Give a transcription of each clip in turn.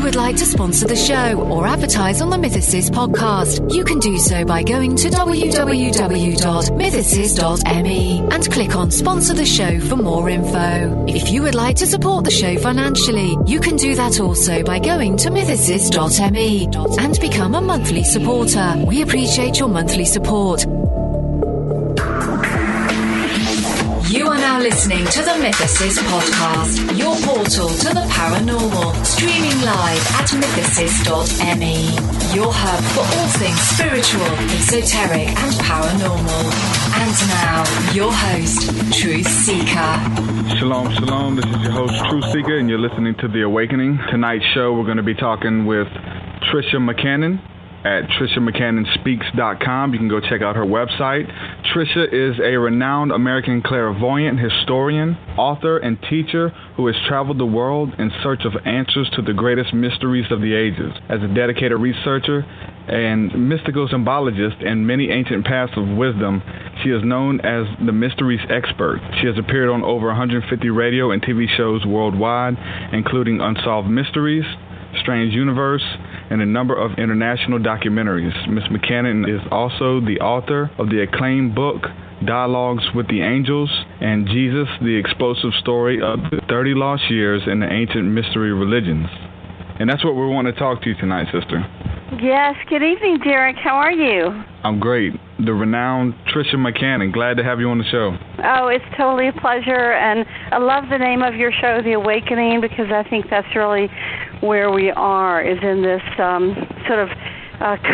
you would like to sponsor the show or advertise on the Mythicist podcast, you can do so by going to www.mythicist.me and click on Sponsor the Show for more info. If you would like to support the show financially, you can do that also by going to mythicist.me and become a monthly supporter. We appreciate your monthly support. You are now listening to the Mythicist podcast, your portal to the paranormal, streaming live at mythicist.me, your hub for all things spiritual, esoteric and paranormal. And now, your host, Truth Seeker. Shalom, shalom. This is your host, Truth Seeker, and you're listening to The Awakening. Tonight's show, we're going to be talking with Tricia McCannon at TriciaMcCannonSpeaks.com. You can go check out her website. Tricia is a renowned American clairvoyant, historian, author, and teacher who has traveled the world in search of answers to the greatest mysteries of the ages. As a dedicated researcher and mystical symbologist in many ancient paths of wisdom, she is known as the mysteries expert. She has appeared on over 150 radio and TV shows worldwide, including Unsolved Mysteries, Strange Universe, and a number of international documentaries. Ms. McCannon is also the author of the acclaimed book, Dialogues with the Angels, and Jesus, the Explosive Story of the 30 Lost Years in the Ancient Mystery Religions. And that's what we want to talk to you tonight, sister. Yes, good evening, Derek. How are you? I'm great. The renowned Tricia McCannon. Glad to have you on the show. Oh, it's totally a pleasure, and I love the name of your show, The Awakening, because I think that's really where we are, is in this sort of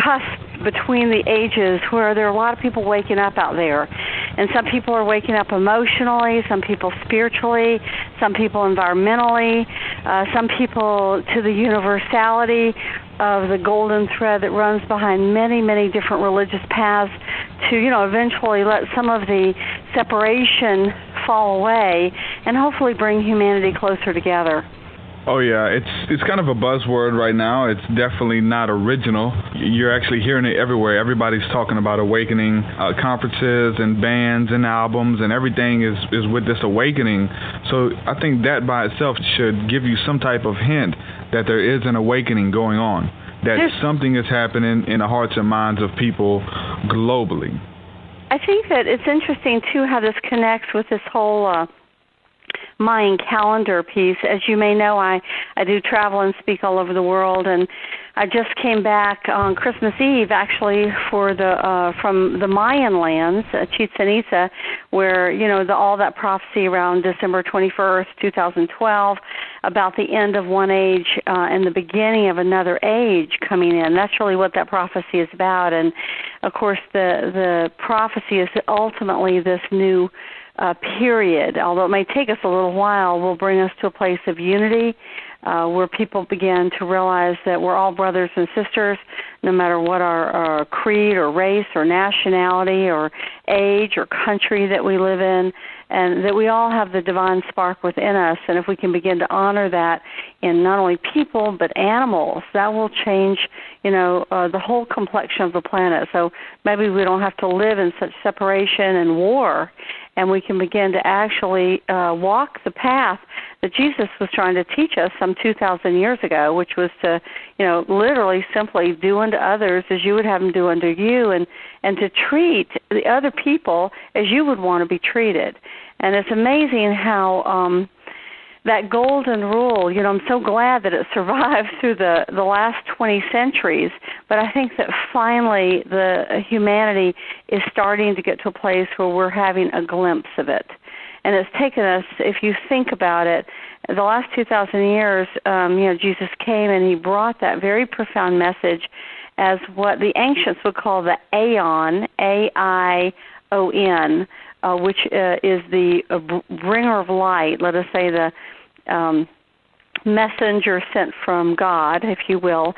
cusp between the ages where there are a lot of people waking up out there. And some people are waking up emotionally, some people spiritually, some people environmentally, some people to the universality of the golden thread that runs behind many, many different religious paths to, eventually let some of the separation fall away and hopefully bring humanity closer together. Oh, yeah. It's kind of a buzzword right now. It's definitely not original. You're actually hearing it everywhere. Everybody's talking about awakening. Conferences and bands and albums and everything is with this awakening. So I think that by itself should give you some type of hint that there is an awakening going on, that something is happening in the hearts and minds of people globally. I think that it's interesting, too, how this connects with this whole Mayan calendar piece. As you may know, I do travel and speak all over the world, and I just came back on Christmas Eve, actually, for from the Mayan lands, Chichen Itza, where all that prophecy around December 21st, 2012, about the end of one age and the beginning of another age coming in. That's really what that prophecy is about, and of course, the prophecy is ultimately this new period, although it may take us a little while, will bring us to a place of unity where people begin to realize that we're all brothers and sisters, no matter what our creed or race or nationality or age or country that we live in, and that we all have the divine spark within us. And if we can begin to honor that in not only people but animals, that will change, the whole complexion of the planet. So maybe we don't have to live in such separation and war, and we can begin to actually walk the path that Jesus was trying to teach us some 2,000 years ago, which was to, literally simply do unto others as you would have them do unto you, and to treat the other people as you would want to be treated. And it's amazing how that golden rule, I'm so glad that it survived through the last 20 centuries, but I think that finally the humanity is starting to get to a place where we're having a glimpse of it. And it's taken us, if you think about it, the last 2,000 years, Jesus came and he brought that very profound message as what the ancients would call the Aeon, A-I-O-N, which is the bringer of light, let us say the messenger sent from God, if you will,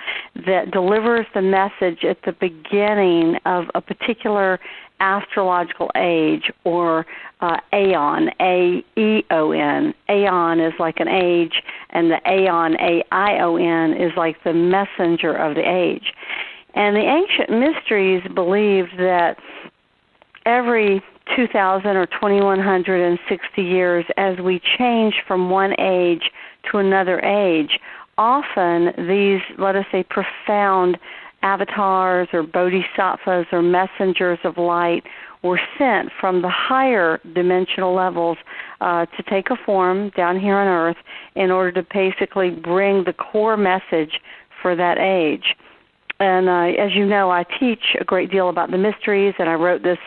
that delivers the message at the beginning of a particular astrological age, or Aeon, A-E-O-N. Aeon is like an age, and the Aeon, A-I-O-N, is like the messenger of the age. And the ancient mysteries believed that every 2,000 or 2,160 years, as we change from one age to another age, often these, let us say, profound avatars or bodhisattvas or messengers of light were sent from the higher dimensional levels to take a form down here on Earth in order to basically bring the core message for that age. And as you know, I teach a great deal about the mysteries, and I wrote this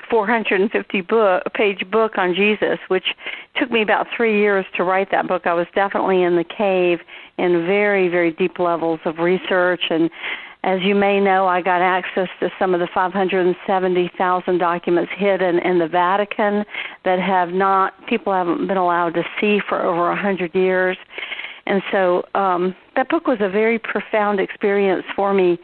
450-page book on Jesus, which took me about 3 years to write that book. I was definitely in the cave in very, very deep levels of research, and as you may know, I got access to some of the 570,000 documents hidden in the Vatican that people haven't been allowed to see for over 100 years. And so that book was a very profound experience for me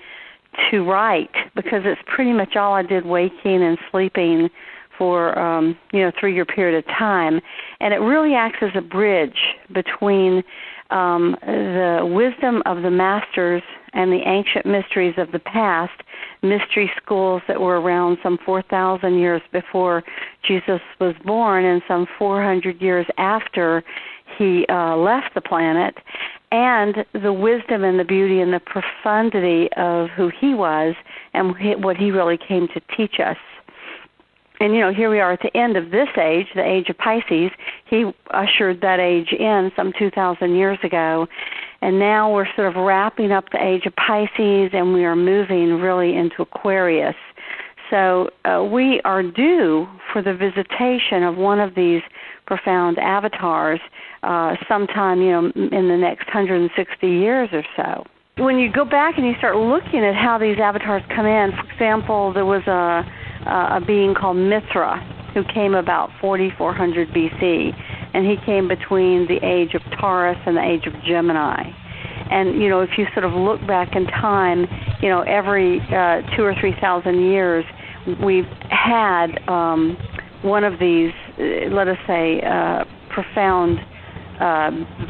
to write, because it's pretty much all I did waking and sleeping for a 3-year period of time. And it really acts as a bridge between the wisdom of the masters and the ancient mysteries of the past, mystery schools that were around some 4,000 years before Jesus was born and some 400 years after he left the planet, and the wisdom and the beauty and the profundity of who he was and what he really came to teach us. And, here we are at the end of this age, the age of Pisces. He ushered that age in some 2,000 years ago. And now we're sort of wrapping up the age of Pisces, and we are moving really into Aquarius. So we are due for the visitation of one of these profound avatars sometime, in the next 160 years or so. When you go back and you start looking at how these avatars come in, for example, there was a being called Mithra who came about 4400 BC, and he came between the age of Taurus and the age of Gemini. And, if you sort of look back in time, every 2,000 or 3,000 years, we've had one of these, let us say, profound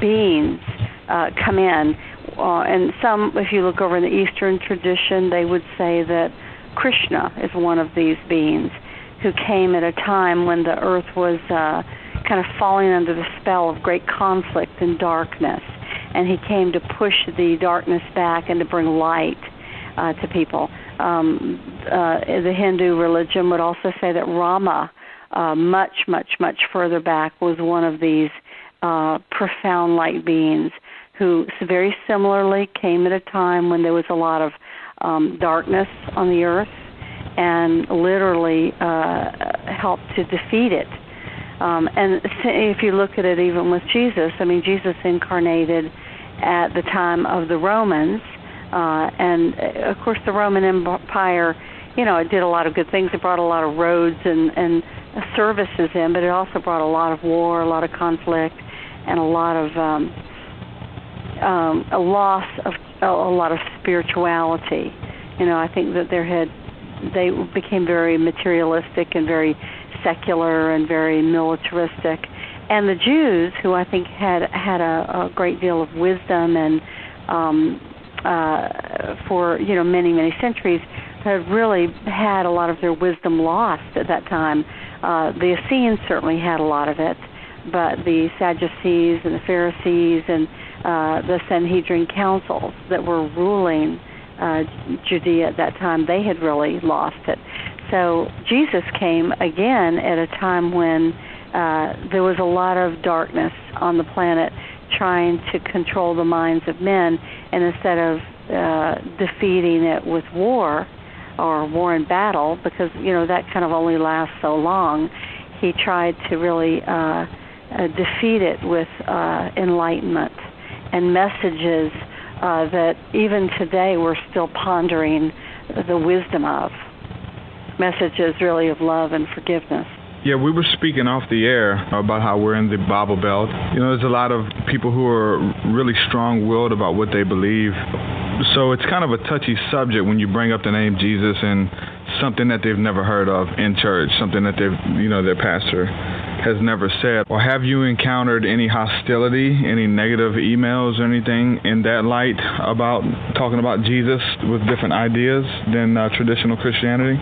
beings come in. And some, if you look over in the Eastern tradition, they would say that Krishna is one of these beings who came at a time when the earth was kind of falling under the spell of great conflict and darkness. And he came to push the darkness back and to bring light to people. The Hindu religion would also say that Rama, much, much, much further back, was one of these profound light beings who very similarly came at a time when there was a lot of darkness on the earth and literally helped to defeat it. And if you look at it even with Jesus, Jesus incarnated at the time of the Romans, and of course the Roman Empire, it did a lot of good things. It brought a lot of roads and services in, but it also brought a lot of war, a lot of conflict, and a lot of a loss of a lot of spirituality. I think that they became very materialistic and very secular and very militaristic. And the Jews, who I think had a great deal of wisdom and for many, many centuries, had really had a lot of their wisdom lost at that time. The Essenes certainly had a lot of it, but the Sadducees and the Pharisees and the Sanhedrin councils that were ruling Judea at that time, they had really lost it. So Jesus came again at a time when there was a lot of darkness on the planet trying to control the minds of men, and instead of defeating it with war or war and battle, because that kind of only lasts so long, he tried to really defeat it with enlightenment and messages that even today we're still pondering the wisdom of. Messages really of love and forgiveness. Yeah, we were speaking off the air about how we're in the Bible Belt. There's a lot of people who are really strong-willed about what they believe. So it's kind of a touchy subject when you bring up the name Jesus and something that they've never heard of in church, something that their pastor has never said. Or have you encountered any hostility, any negative emails or anything in that light about talking about Jesus with different ideas than traditional Christianity?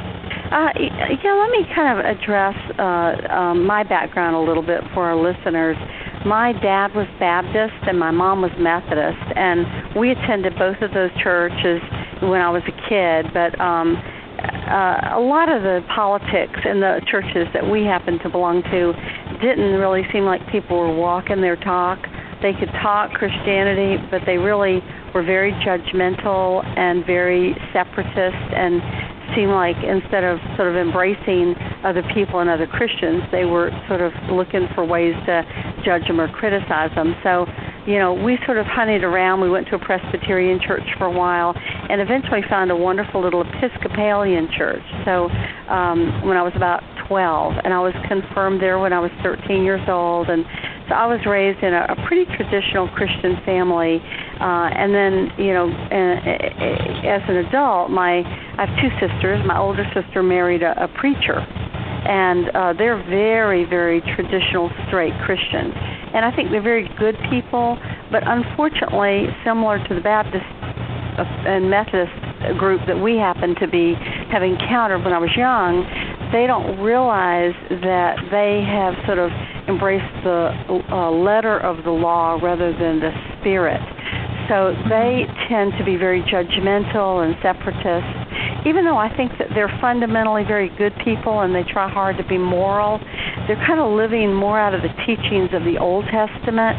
Let me kind of address my background a little bit for our listeners. my dad was Baptist and my mom was Methodist, and we attended both of those churches when I was a kid, but a lot of the politics in the churches that we happened to belong to didn't really seem like people were walking their talk. They could talk Christianity, but they really were very judgmental and very separatist, and seemed like instead of sort of embracing other people and other Christians, they were sort of looking for ways to judge them or criticize them. So, we sort of hunted around. We went to a Presbyterian church for a while and eventually found a wonderful little Episcopalian church. So when I was about 12, and I was confirmed there when I was 13 years old, and so I was raised in a pretty traditional Christian family. And then, as an adult, I have two sisters. My older sister married a preacher, and they're very, very traditional, straight Christians. And I think they're very good people, but unfortunately, similar to the Baptist and Methodist group that we happen to have encountered when I was young, they don't realize that they have sort of embraced the letter of the law rather than the spirit. So they tend to be very judgmental and separatist, even though I think that they're fundamentally very good people and they try hard to be moral. They're kind of living more out of the teachings of the Old Testament,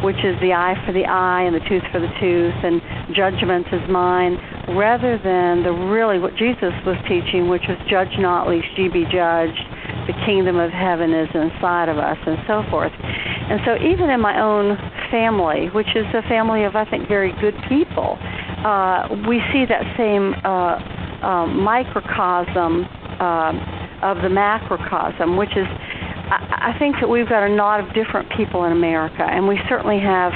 which is the eye for the eye and the tooth for the tooth and judgment is mine, rather than really what Jesus was teaching, which was judge not, lest ye be judged. The kingdom of heaven is inside of us, and so forth. And so even in my own family, which is a family of, I think, very good people, we see that same microcosm of the macrocosm, which is, I think that we've got a lot of different people in America, and we certainly have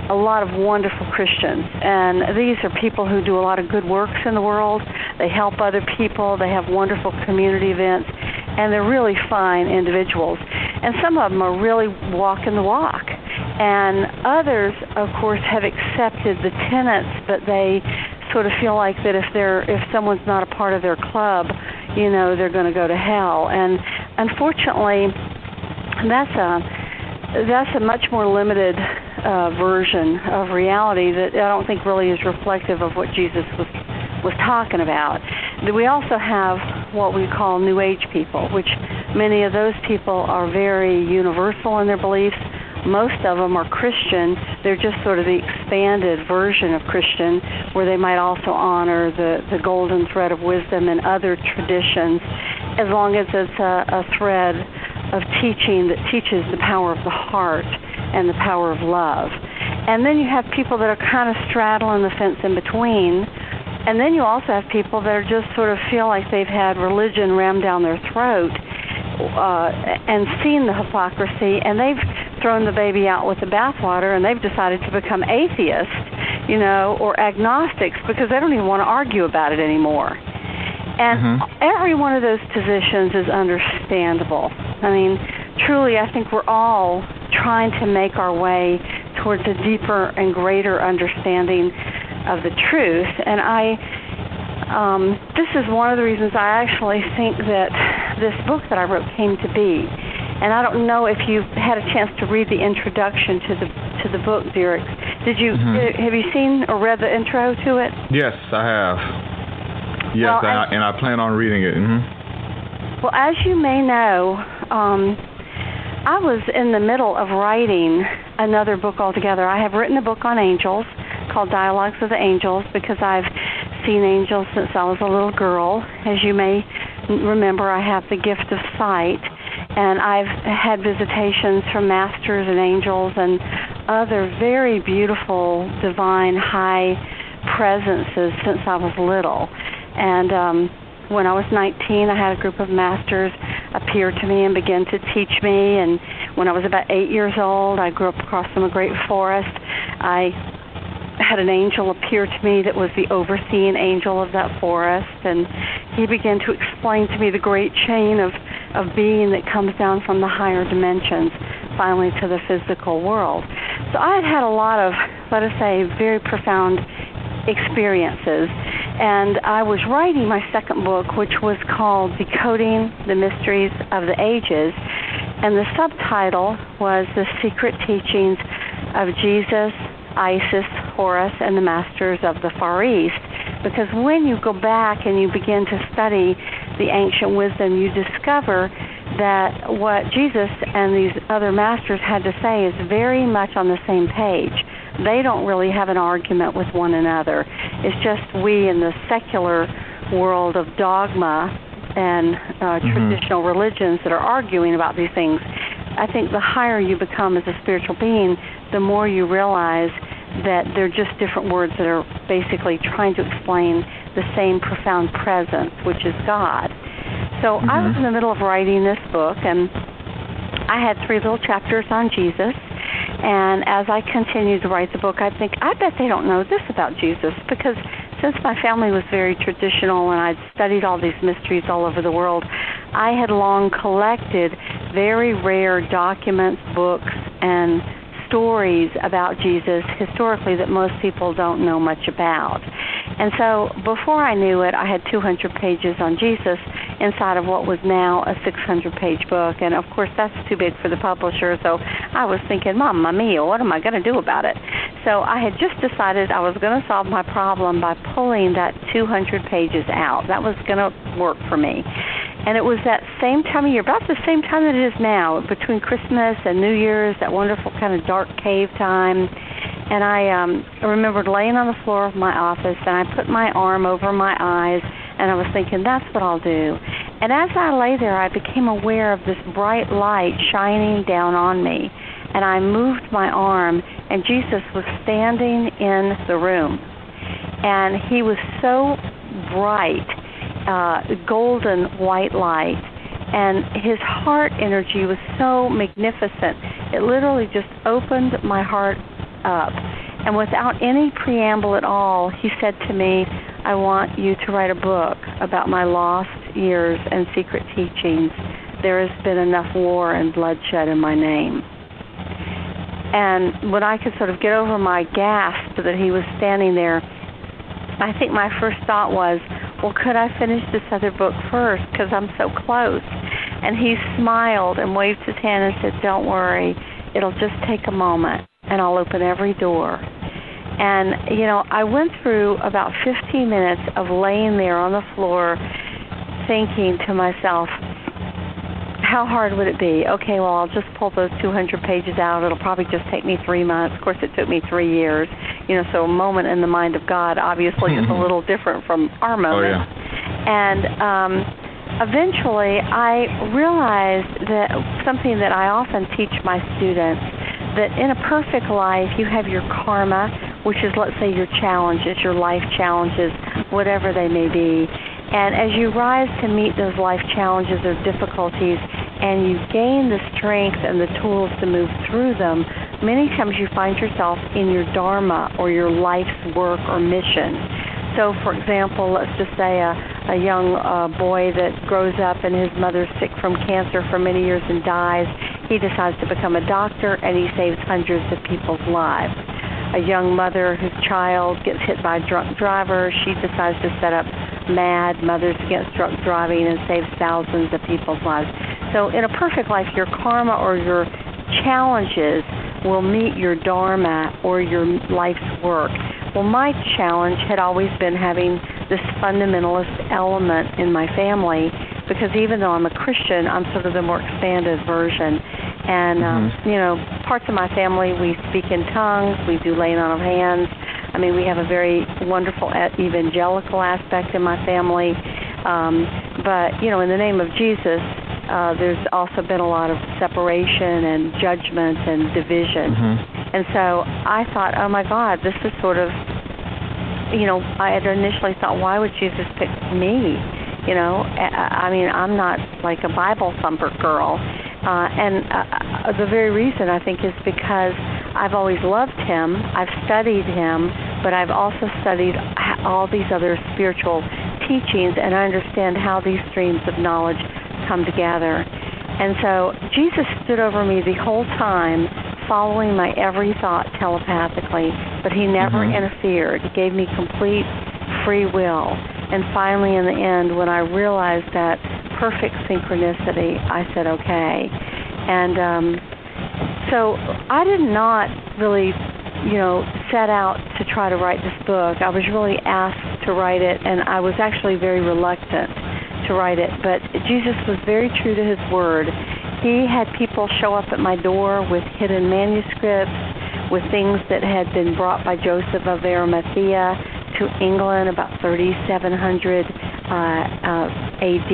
a lot of wonderful Christians. And these are people who do a lot of good works in the world. They help other people. They have wonderful community events. And they're really fine individuals. And some of them are really walking the walk. And others, of course, have accepted the tenets, but they sort of feel like that if someone's not a part of their club, they're going to go to hell. And unfortunately, that's a much more limited version of reality that I don't think really is reflective of what Jesus was talking about. We also have what we call New Age people, which many of those people are very universal in their beliefs. Most of them are Christian. They're just sort of the expanded version of Christian, where they might also honor the golden thread of wisdom and other traditions, as long as it's a thread of teaching that teaches the power of the heart and the power of love. And then you have people that are kind of straddling the fence in between. And then you also have people that are just sort of feel like they've had religion rammed down their throat and seen the hypocrisy, and they've thrown the baby out with the bathwater, and they've decided to become atheists, or agnostics, because they don't even want to argue about it anymore. And every one of those positions is understandable. I mean, truly, I think we're all trying to make our way towards a deeper and greater understanding of the truth. And this is one of the reasons I actually think that this book that I wrote came to be. And I don't know if you've had a chance to read the introduction to the book, Derek. Did you have you seen or read the intro to it? Yes, I have. Yes, well, and I plan on reading it. Well, as you may know, I was in the middle of writing another book altogether. I have written a book on angels called Dialogues of the Angels, because I've seen angels since I was a little girl. As you may remember, I have the gift of sight, and I've had visitations from masters and angels and other very beautiful, divine, high presences since I was little. And when I was 19, I had a group of masters appear to me and begin to teach me. And when I was about 8 years old, I grew up across from a great forest. I had an angel appear to me that was the overseeing angel of that forest, and he began to explain to me the great chain of being that comes down from the higher dimensions, finally to the physical world. So I had a lot of, let us say, very profound experiences, and I was writing my second book, which was called Decoding the Mysteries of the Ages, And the subtitle was The Secret Teachings of Jesus, Isis, Horus, and the Masters of the Far East. Because when you go back and you begin to study the ancient wisdom, you discover that what Jesus and these other masters had to say is very much on the same page. They don't really have an argument with one another. It's just we in the secular world of dogma and traditional religions that are arguing about these things. I think the higher you become as a spiritual being, the more you realize that they're just different words that are basically trying to explain the same profound presence, which is God. So I was in the middle of writing this book, and I had 3 little chapters on Jesus. And as I continued to write the book, I think, I bet they don't know this about Jesus, because since my family was very traditional and I'd studied all these mysteries all over the world, I had long collected very rare documents, books, and stories about Jesus historically that most people don't know much about. And so before I knew it, I had 200 pages on Jesus inside of what was now a 600-page book. And, of course, that's too big for the publisher. So I was thinking, Mamma mia, what am I going to do about it? So I had just decided I was going to solve my problem by pulling that 200 pages out. That was going to work for me. And it was that same time of year, about the same time that it is now, between Christmas and New Year's, that wonderful kind of dark cave time. And I remembered laying on the floor of my office, and I put my arm over my eyes, and I was thinking, that's what I'll do. And as I lay there, I became aware of this bright light shining down on me. And I moved my arm, and Jesus was standing in the room. And he was so bright, golden white light, and his heart energy was so magnificent. It literally just opened my heart up. And without any preamble at all, he said to me, I want you to write a book about my lost years and secret teachings. There has been enough war and bloodshed in my name. And when I could sort of get over my gasp that he was standing there, I think my first thought was, well, could I finish this other book first, because I'm so close? And he smiled and waved his hand and said, don't worry, it'll just take a moment, and I'll open every door. And, you know, I went through about 15 minutes of laying there on the floor thinking to myself, how hard would it be? Okay, well, I'll just pull those 200 pages out. It'll probably just take me 3 months. Of course, it took me 3 years. You know, so a moment in the mind of God obviously is a little different from our moment. Oh, yeah. And eventually I realized that something that I often teach my students, that in a perfect life you have your karma, which is, let's say, your challenges, your life challenges, whatever they may be. And as you rise to meet those life challenges or difficulties and you gain the strength and the tools to move through them, many times you find yourself in your dharma or your life's work or mission. So, for example, let's just say a young boy that grows up and his mother's sick from cancer for many years and dies. He decides to become a doctor, and he saves hundreds of people's lives. A young mother whose child gets hit by a drunk driver, she decides to set up MAD, Mothers Against Drunk Driving, and saves thousands of people's lives. So in a perfect life, your karma or your challenges will meet your dharma or your life's work. Well, my challenge had always been having this fundamentalist element in my family, because even though I'm a Christian, I'm sort of the more expanded version. And, you know, parts of my family, we speak in tongues, we do laying on of hands. I mean, we have a very wonderful evangelical aspect in my family. But, you know, in the name of Jesus, there's also been a lot of separation and judgment and division. And so I thought, oh, my God, this is sort of, you know, I had initially thought, why would Jesus pick me? You know, I mean, I'm not like a Bible thumper girl. And the very reason, I think, is because I've always loved him, I've studied him, but I've also studied all these other spiritual teachings, and I understand how these streams of knowledge come together. And so Jesus stood over me the whole time, following my every thought telepathically, but he never interfered. He gave me complete free will. And finally, in the end, when I realized that perfect synchronicity, I said, okay. And so I did not really, set out to try to write this book. I was really asked to write it, and I was actually very reluctant to write it. But Jesus was very true to his word. He had people show up at my door with hidden manuscripts, with things that had been brought by Joseph of Arimathea to England about 3700 AD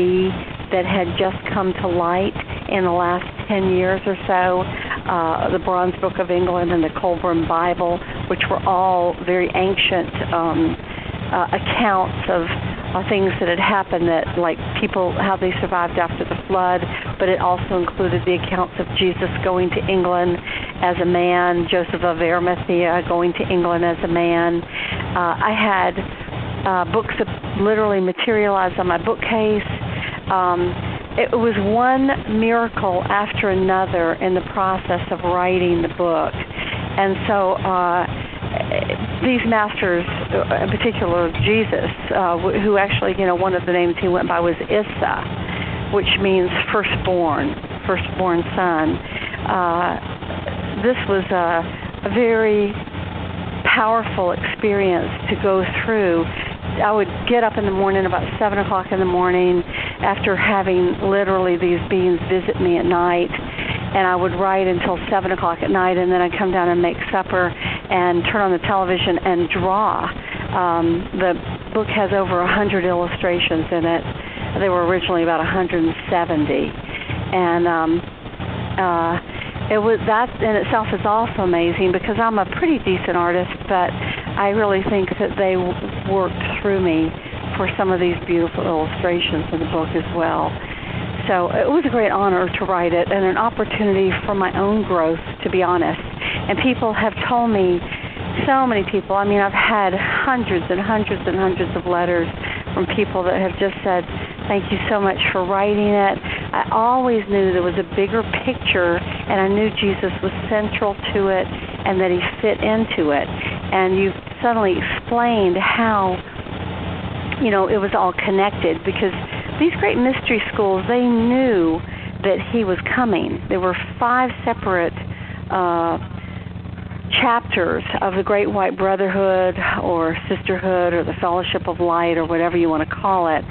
that had just come to light in the last 10 years or so. The Bronze Book of England and the Colburn Bible, which were all very ancient accounts of things that had happened, that like people, how they survived after the flood, but it also included the accounts of Jesus going to England as a man, Joseph of Arimathea going to England as a man. I had books that literally materialized on my bookcase. It was one miracle after another in the process of writing the book. And so these masters, in particular Jesus, who actually, one of the names he went by was Issa, which means firstborn son. This was a very powerful experience to go through. I would get up in the morning about 7 o'clock in the morning after having literally these beings visit me at night, and I would write until 7 o'clock at night, and then I'd come down and make supper and turn on the television and draw. The book has over 100 illustrations in it. They were originally about 170, and that in itself is also amazing because I'm a pretty decent artist, but I really think that they worked through me for some of these beautiful illustrations in the book as well. So it was a great honor to write it and an opportunity for my own growth, to be honest. And people have told me, so many people, I mean, I've had hundreds and hundreds and hundreds of letters from people that have just said, thank you so much for writing it. I always knew there was a bigger picture, and I knew Jesus was central to it and that he fit into it. And you suddenly explained how, it was all connected, because these great mystery schools, they knew that he was coming. There were 5 separate chapters of the Great White Brotherhood or Sisterhood or the Fellowship of Light or whatever you want to call it.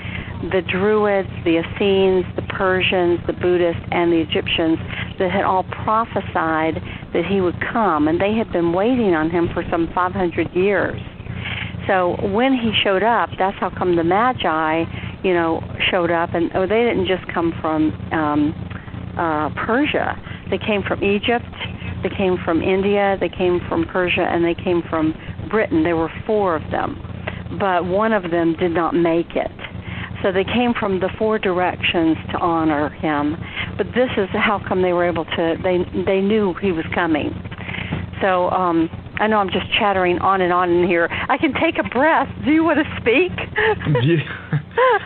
The Druids, the Essenes, the Persians, the Buddhists, and the Egyptians that had all prophesied that he would come, and they had been waiting on him for some 500 years. So when he showed up, that's how come the Magi, showed up, and they didn't just come from Persia. They came from Egypt, they came from India, they came from Persia, and they came from Britain. There were 4 of them, but one of them did not make it. So they came from the 4 directions to honor him. But this is how come they were able to, they knew he was coming. So I know I'm just chattering on and on in here. I can take a breath. Do you want to speak? Yeah.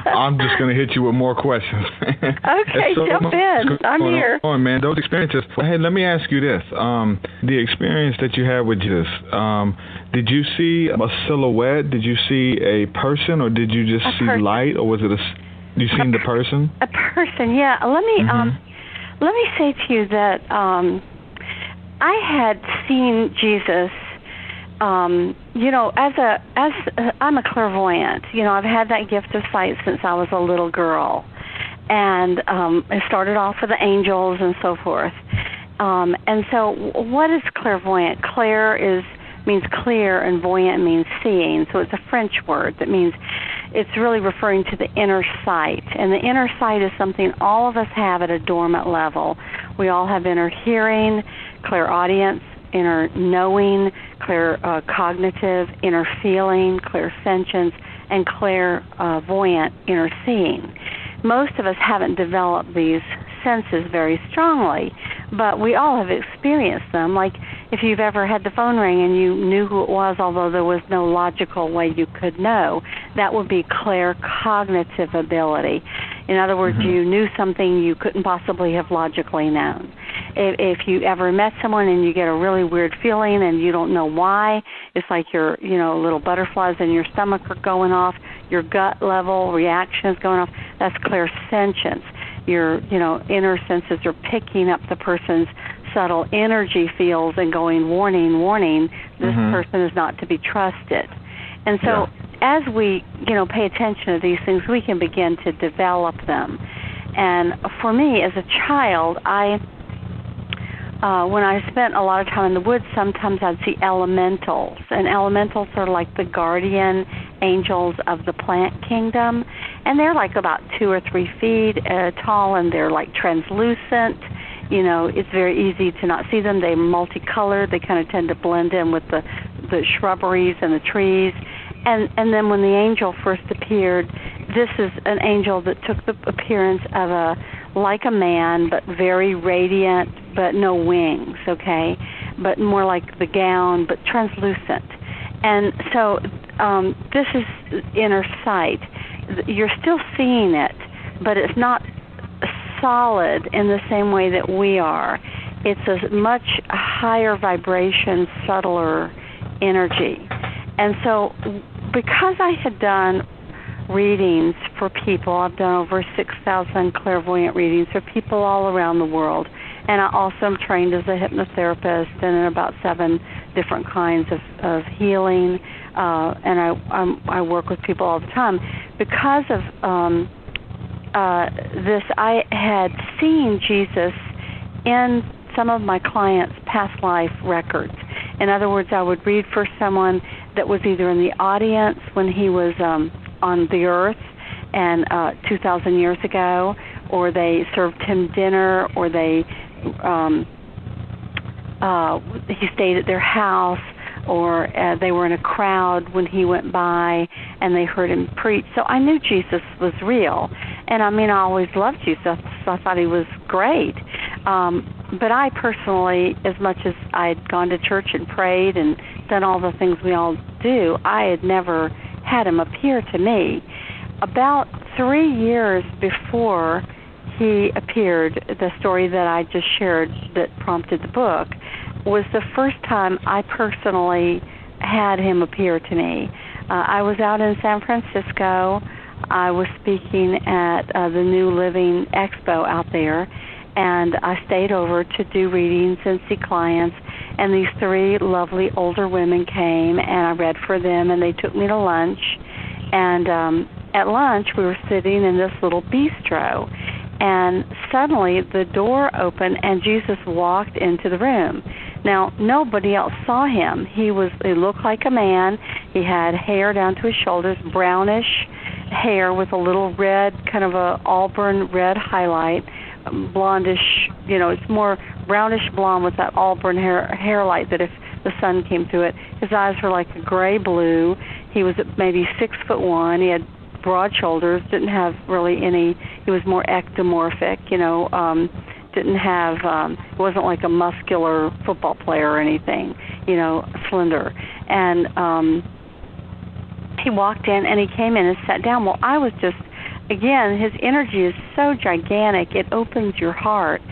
I'm just going to hit you with more questions. Okay, jump in. I'm here. Oh, man, those experiences. Hey, let me ask you this. The experience that you had with Jesus, did you see a silhouette? Did you see a person, or did you just see light, or was it you seen the person? A person, yeah. Let me say to you that I had seen Jesus. I'm a clairvoyant. I've had that gift of sight since I was a little girl, and it started off with the angels and so forth. And so, what is clairvoyant? Clair means clear, and voyant means seeing. So it's a French word that means it's really referring to the inner sight. And the inner sight is something all of us have at a dormant level. We all have inner hearing, clairaudience, inner knowing, cognitive, inner feeling, clairsentience, and clairvoyant, inner seeing. Most of us haven't developed these senses very strongly, but we all have experienced them. Like if you've ever had the phone ring and you knew who it was, although there was no logical way you could know, that would be claircognitive ability. In other words, you knew something you couldn't possibly have logically known. If you ever met someone and you get a really weird feeling and you don't know why, it's like your, little butterflies in your stomach are going off, your gut level reaction is going off, that's clairsentience. your inner senses are picking up the person's subtle energy fields and going, warning, warning, this person is not to be trusted. And so as we, pay attention to these things, we can begin to develop them. And for me, as a child, when I spent a lot of time in the woods, sometimes I'd see elementals. And elementals are like the guardian angels of the plant kingdom. And they're like about 2 or 3 feet tall, and they're like translucent. It's very easy to not see them. They're multicolored. They kind of tend to blend in with the shrubberies and the trees. And then when the angel first appeared, this is an angel that took the appearance of like a man, but very radiant, but no wings, okay? But more like the gown, but translucent. And so this is inner sight. You're still seeing it, but it's not solid in the same way that we are. It's a much higher vibration, subtler energy. And so because I had done readings for people, I've done over 6,000 clairvoyant readings for people all around the world. And I also am trained as a hypnotherapist and in about 7 different kinds of healing. And I work with people all the time. Because of this, I had seen Jesus in some of my clients' past life records. In other words, I would read for someone that was either in the audience when he was on the earth and 2,000 years ago, or they served him dinner, or he stayed at their house, or they were in a crowd when he went by and they heard him preach. So I knew Jesus was real. And I always loved Jesus. So I thought he was great. But I personally, as much as I had gone to church and prayed and done all the things we all do, I had never had him appear to me. About 3 years before he appeared, the story that I just shared that prompted the book, was the first time I personally had him appear to me. I was out in San Francisco. I was speaking at the New Living Expo out there, and I stayed over to do readings and see clients, and these 3 lovely older women came, and I read for them, and they took me to lunch. And at lunch, we were sitting in this little bistro, and suddenly the door opened, and Jesus walked into the room. Now, nobody else saw him. He looked like a man. He had hair down to his shoulders, brownish hair with a little red, kind of a auburn red highlight, blondish, it's more brownish blonde with that auburn hair light that if the sun came through it. His eyes were like a gray blue. He was maybe 6'1". He had broad shoulders, didn't have really any, he was more ectomorphic, didn't have, wasn't like a muscular football player or anything, slender. And he walked in and he came in and sat down. Well, I was just, again, his energy is so gigantic, it opens your heart.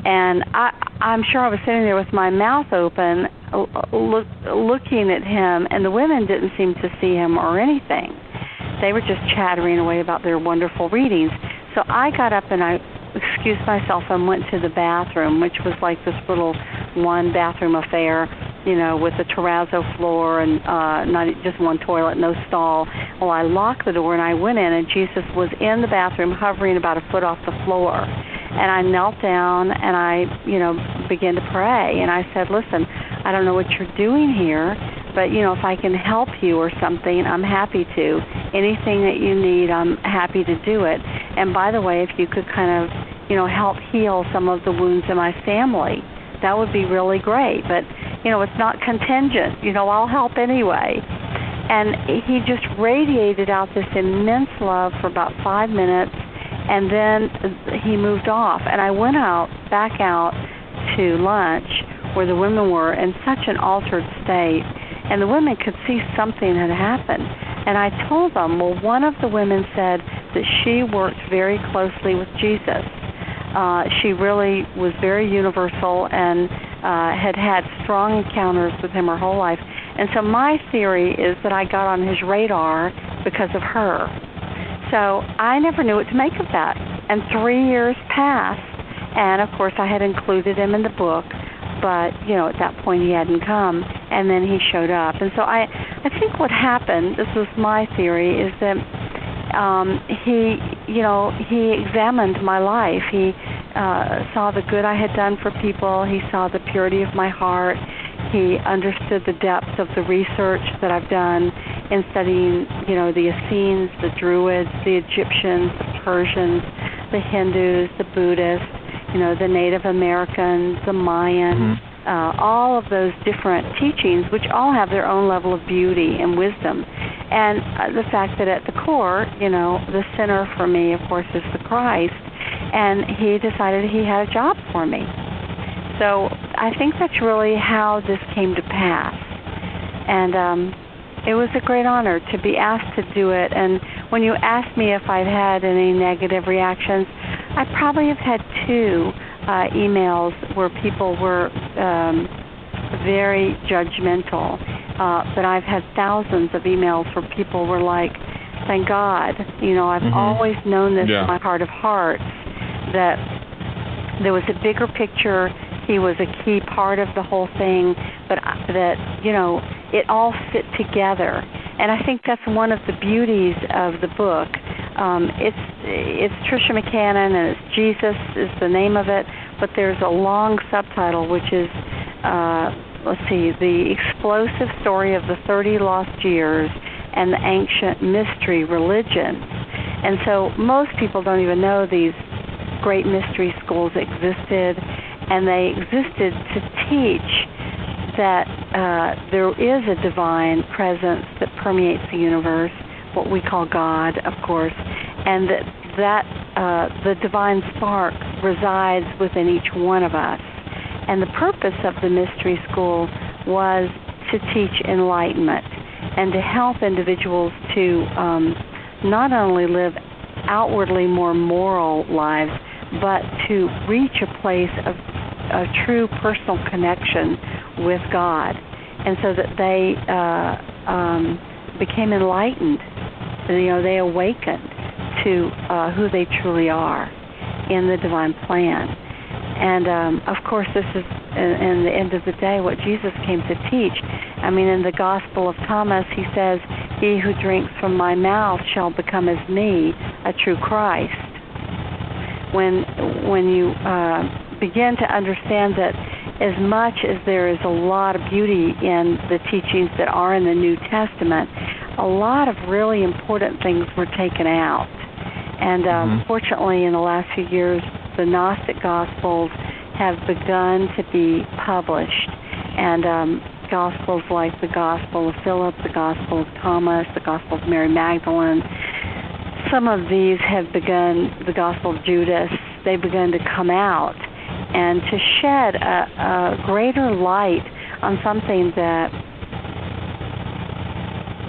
And I'm sure I was sitting there with my mouth open, looking at him, and the women didn't seem to see him or anything. They were just chattering away about their wonderful readings. So I got up and I excused myself and went to the bathroom, which was like this little one-bathroom affair, with a terrazzo floor and not just one toilet, no stall. Well, I locked the door and I went in, and Jesus was in the bathroom hovering about a foot off the floor. And I knelt down and I, began to pray. And I said, listen, I don't know what you're doing here, but, if I can help you or something, I'm happy to. Anything that you need, I'm happy to do it. And by the way, if you could kind of, help heal some of the wounds in my family, that would be really great. But, it's not contingent. I'll help anyway. And he just radiated out this immense love for about 5 minutes, and then he moved off. And I went back out to lunch where the women were in such an altered state, and the women could see something had happened. And I told them, well, one of the women said that she worked very closely with Jesus. She really was very universal and had strong encounters with him her whole life. And so my theory is that I got on his radar because of her. So I never knew what to make of that. And 3 years passed, and of course I had included him in the book, but, at that point he hadn't come, and then he showed up. And so I think what happened, this was my theory, is that he examined my life. He saw the good I had done for people. He saw the purity of my heart. He understood the depth of the research that I've done in studying, the Essenes, the Druids, the Egyptians, the Persians, the Hindus, the Buddhists, the Native Americans, the Mayans, all of those different teachings, which all have their own level of beauty and wisdom. And the fact that at the core, the center for me, of course, is the Christ, and he decided he had a job for me. So I think that's really how this came to pass. And it was a great honor to be asked to do it. And when you asked me if I've had any negative reactions, I probably have had 2 emails where people were very judgmental. But I've had thousands of emails where people were like, thank God, I've always known this in my heart of hearts, that there was a bigger picture. He was a key part of the whole thing, but that, it all fit together. And I think that's one of the beauties of the book. It's Tricia McCannon, and it's Jesus is the name of it, but there's a long subtitle, which is, The Explosive Story of the 30 Lost Years and the Ancient Mystery Religions. And so most people don't even know these great mystery schools existed, and they existed to teach that there is a divine presence that permeates the universe, what we call God, of course, and that the divine spark resides within each one of us. And the purpose of the mystery school was to teach enlightenment and to help individuals to not only live outwardly more moral lives, but to reach a place of a true personal connection with God, and so that they became enlightened. They awakened to who they truly are in the divine plan. And of course, this is, in the end of the day, what Jesus came to teach. I mean, in the Gospel of Thomas, he says, "He who drinks from my mouth shall become as me, a true Christ." When you begin to understand that as much as there is a lot of beauty in the teachings that are in the New Testament, a lot of really important things were taken out. And fortunately, in the last few years, the Gnostic Gospels have begun to be published. And Gospels like the Gospel of Philip, the Gospel of Thomas, the Gospel of Mary Magdalene, some of these have begun, the Gospel of Judas, they've begun to come out and to shed a greater light on something that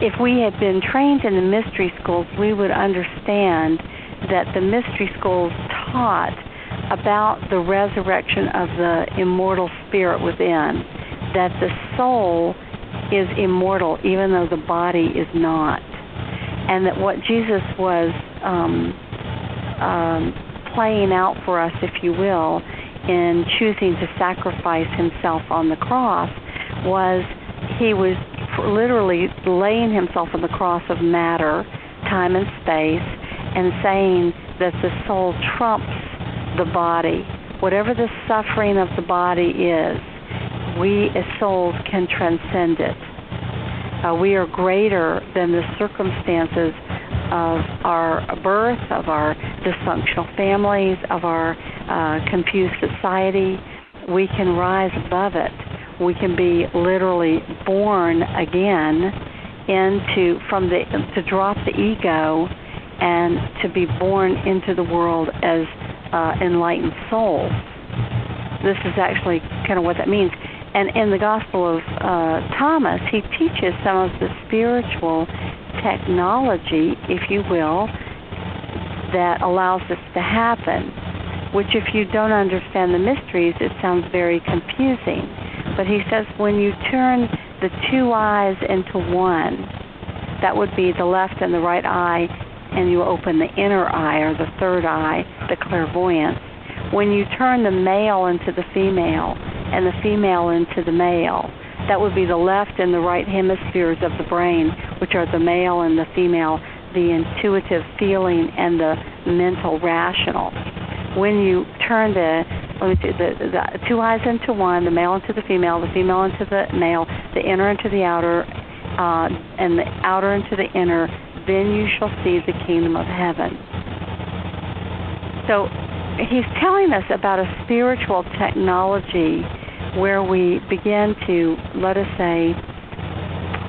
if we had been trained in the mystery schools, we would understand that the mystery schools taught about the resurrection of the immortal spirit within, that the soul is immortal even though the body is not, and that what Jesus was playing out for us, if you will, in choosing to sacrifice himself on the cross was he was literally laying himself on the cross of matter, time and space, and saying that the soul trumps the body. Whatever the suffering of the body is, we as souls can transcend it. We are greater than the circumstances of our birth, of our dysfunctional families, of our confused society. We can rise above it. We can be literally born again to drop the ego and to be born into the world as enlightened souls. This is actually kind of what that means. And in the Gospel of Thomas, he teaches some of the spiritual technology, if you will, that allows this to happen, which if you don't understand the mysteries, it sounds very confusing. But he says when you turn the two eyes into one, that would be the left and the right eye, and you open the inner eye, or the third eye, the clairvoyant. When you turn the male into the female and the female into the male, that would be the left and the right hemispheres of the brain, which are the male and the female, the intuitive feeling and the mental rational. When you turn the two eyes into one, the male into the female into the male, the inner into the outer, and the outer into the inner, then you shall see the kingdom of heaven. So he's telling us about a spiritual technology where we begin to, let us say,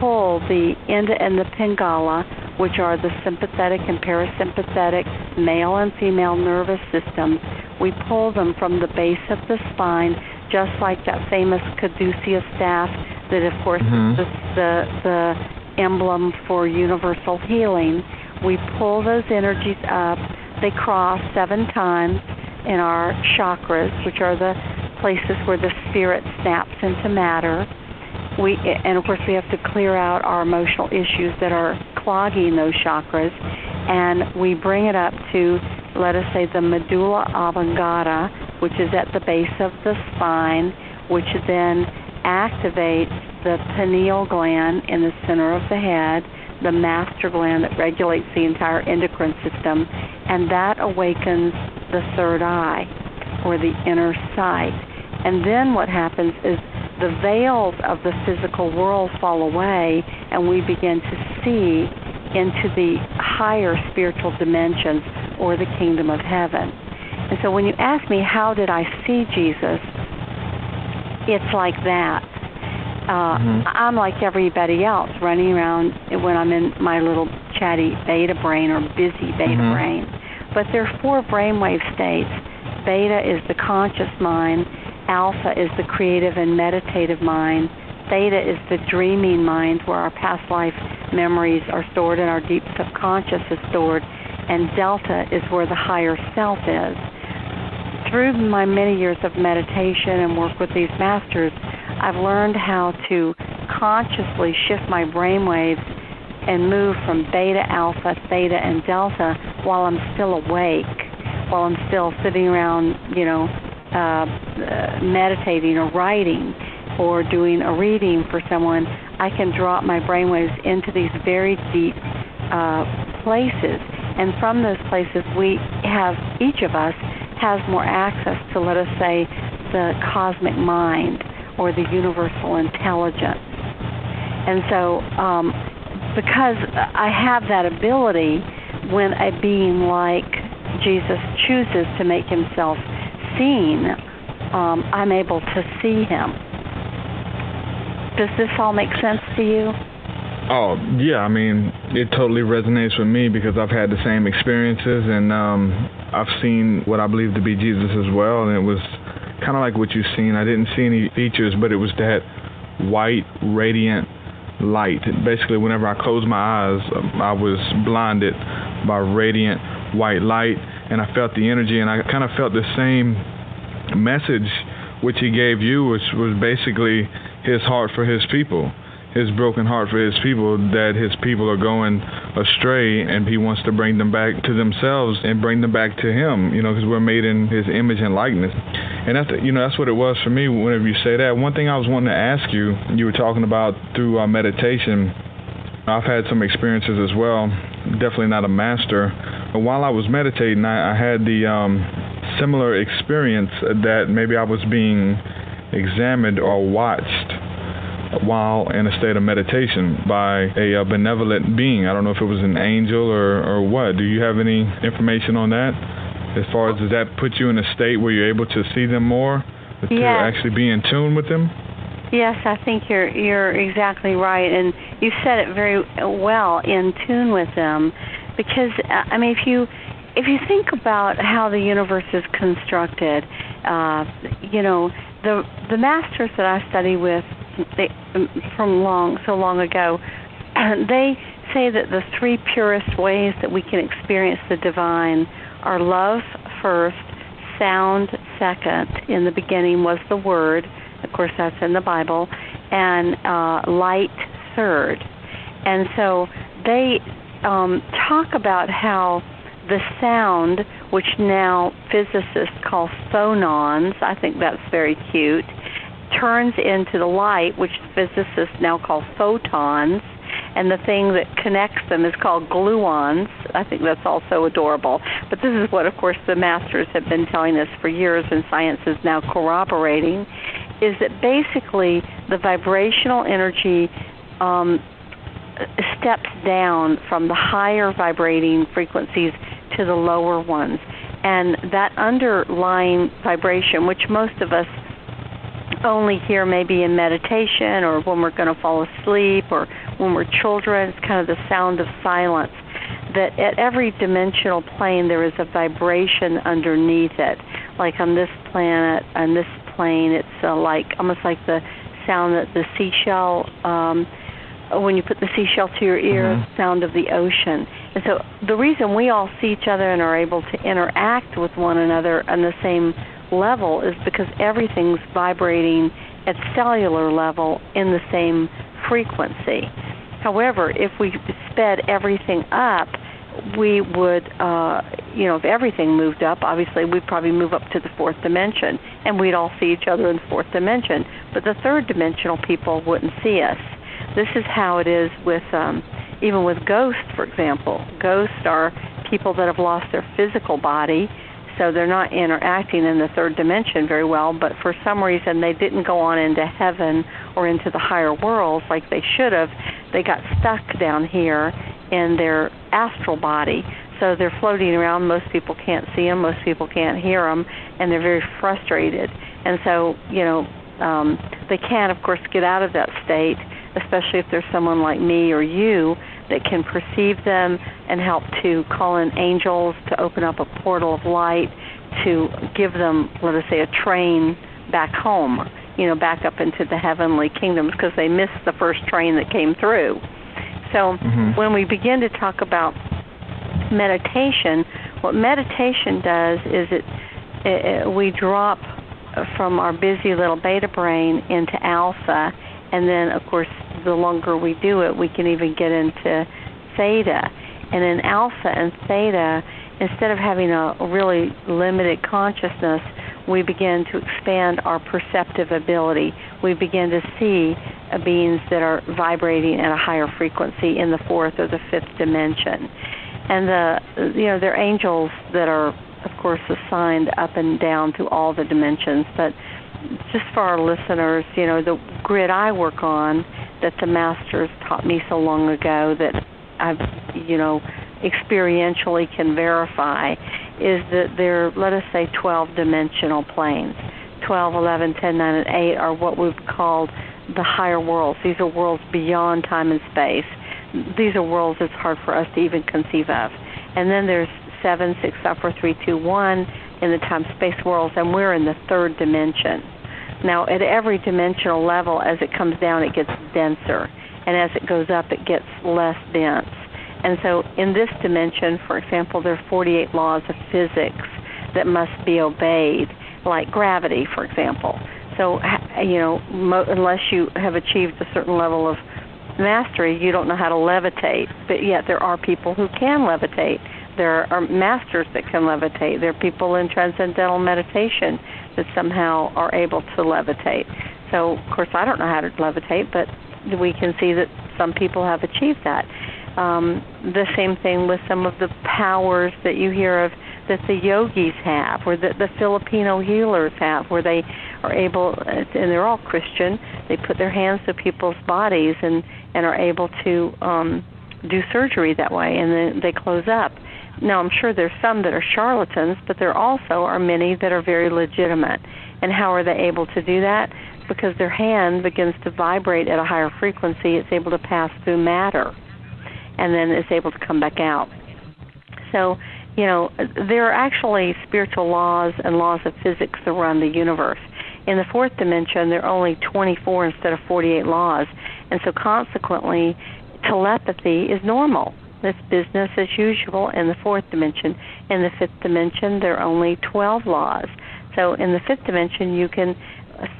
pull the Ida and the Pingala, which are the sympathetic and parasympathetic male and female nervous systems. We pull them from the base of the spine, just like that famous caduceus staff that, of course, is the emblem for universal healing. We pull those energies up. They cross 7 times in our chakras, which are the places where the spirit snaps into matter. And of course, we have to clear out our emotional issues that are clogging those chakras, and we bring it up to, let us say, the medulla oblongata, which is at the base of the spine, which then activates the pineal gland in the center of the head, the master gland that regulates the entire endocrine system, and that awakens the third eye, or the inner sight. And then what happens is the veils of the physical world fall away, and we begin to see into the higher spiritual dimensions, or the kingdom of heaven. And so when you ask me, how did I see Jesus, it's like that. I'm like everybody else, running around when I'm in my little chatty beta brain, or busy beta brain. But there are 4 brainwave states. Beta is the conscious mind. Alpha is the creative and meditative mind. Theta is the dreaming mind, where our past life memories are stored and our deep subconscious is stored. And Delta is where the higher self is. Through my many years of meditation and work with these masters, I've learned how to consciously shift my brainwaves and move from beta, alpha, theta, and delta while I'm still awake, while I'm still sitting around, meditating or writing or doing a reading for someone. I can drop my brainwaves into these very deep places. And from those places, each of us has more access to, let us say, the cosmic mind or the universal intelligence. And so because I have that ability, when a being like Jesus chooses to make himself seen, I'm able to see him. Does this all make sense to you? Oh, yeah. I mean, it totally resonates with me, because I've had the same experiences, and I've seen what I believe to be Jesus as well, and it was kind of like what you've seen. I didn't see any features, but it was that white, radiant light. Basically, whenever I closed my eyes, I was blinded by radiant white light, and I felt the energy, and I kind of felt the same message which he gave you, which was basically his heart for his people, his broken heart for his people, that his people are going astray, and he wants to bring them back to themselves and bring them back to him, because we're made in his image and likeness. And that's what it was for me whenever you say that. One thing I was wanting to ask you, you were talking about through meditation. I've had some experiences as well, definitely not a master. But while I was meditating, I had the similar experience that maybe I was being examined or watched while in a state of meditation by a benevolent being. I don't know if it was an angel or what. Do you have any information on that? As far as, does that put you in a state where you're able to see them more, to actually be in tune with them? Yes, I think you're exactly right, and you said it very well, in tune with them, because I mean, if you think about how the universe is constructed, the masters that I study with, from so long ago, they say that the 3 purest ways that we can experience the divine are love first, sound second. In the beginning was the Word. Of course, that's in the Bible. And light third. And so they talk about how the sound, which now physicists call phonons, I think that's very cute, turns into the light, which physicists now call photons, and the thing that connects them is called gluons. I think that's also adorable. But this is what, of course, the masters have been telling us for years, and science is now corroborating, is that basically the vibrational energy steps down from the higher vibrating frequencies to the lower ones. And that underlying vibration, which most of us only hear maybe in meditation or when we're going to fall asleep or when we're children, it's kind of the sound of silence, that at every dimensional plane there is a vibration underneath it. Like on this planet, on this plane, it's almost like the sound that the seashell, when you put the seashell to your ear, the sound of the ocean. And so the reason we all see each other and are able to interact with one another on the same level is because everything's vibrating at cellular level in the same frequency. However, if we sped everything up, we would, if everything moved up, obviously we'd probably move up to the fourth dimension, and we'd all see each other in the fourth dimension. But the third dimensional people wouldn't see us. This is how it is with, even with ghosts, for example. Ghosts are people that have lost their physical body, so they're not interacting in the third dimension very well, but for some reason they didn't go on into heaven or into the higher worlds like they should have. They got stuck down here in their astral body, so they're floating around. Most people can't see them, most people can't hear them, and they're very frustrated. And so, they can't, of course, get out of that state, especially if there's someone like me or you that can perceive them and help to call in angels to open up a portal of light to give them, let us say, a train back home, back up into the heavenly kingdoms, because they missed the first train that came through. So when we begin to talk about meditation, what meditation does is we drop from our busy little beta brain into alpha, and then, of course, the longer we do it, we can even get into theta. And in alpha and theta, instead of having a really limited consciousness, we begin to expand our perceptive ability. We begin to see beings that are vibrating at a higher frequency in the fourth or the fifth dimension. And they're angels that are, of course, assigned up and down through all the dimensions. But just for our listeners, the grid I work on that the masters taught me so long ago that I've, experientially can verify is that there are, let us say, 12-dimensional planes. 12, 11, 10, 9, and 8 are what we've called the higher worlds. These are worlds beyond time and space. These are worlds it's hard for us to even conceive of. And then there's 7, 6, 5, 4, 3, 2, 1 in the time-space worlds, and we're in the third dimension. Now, at every dimensional level, as it comes down, it gets denser. And as it goes up, it gets less dense. And so in this dimension, for example, there are 48 laws of physics that must be obeyed, like gravity, for example. So, unless you have achieved a certain level of mastery, you don't know how to levitate. But yet there are people who can levitate. There are masters that can levitate. There are people in transcendental meditation that somehow are able to levitate. So, of course, I don't know how to levitate, but we can see that some people have achieved that. The same thing with some of the powers that you hear of that the yogis have, or that the Filipino healers have, where they are able, and they're all Christian, they put their hands to people's bodies and are able to do surgery that way, and then they close up. Now, I'm sure there's some that are charlatans, but there also are many that are very legitimate. And how are they able to do that? Because their hand begins to vibrate at a higher frequency. It's able to pass through matter, and then it's able to come back out. So, there are actually spiritual laws and laws of physics that run the universe. In the fourth dimension, there are only 24 instead of 48 laws, and so consequently, telepathy is normal. It's business as usual in the fourth dimension. In the fifth dimension, there are only 12 laws. So in the fifth dimension, you can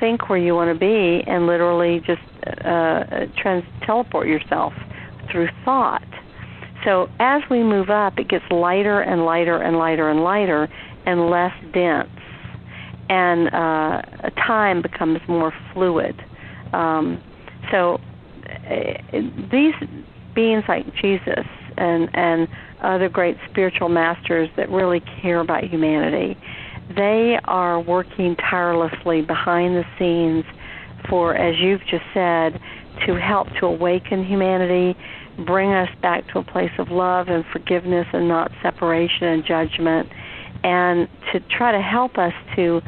think where you want to be and literally just teleport yourself through thought. So as we move up, it gets lighter and lighter and lighter and lighter and less dense. And time becomes more fluid. So these beings like Jesus and other great spiritual masters that really care about humanity, they are working tirelessly behind the scenes for, as you've just said, to help to awaken humanity, bring us back to a place of love and forgiveness and not separation and judgment, and to try to help us to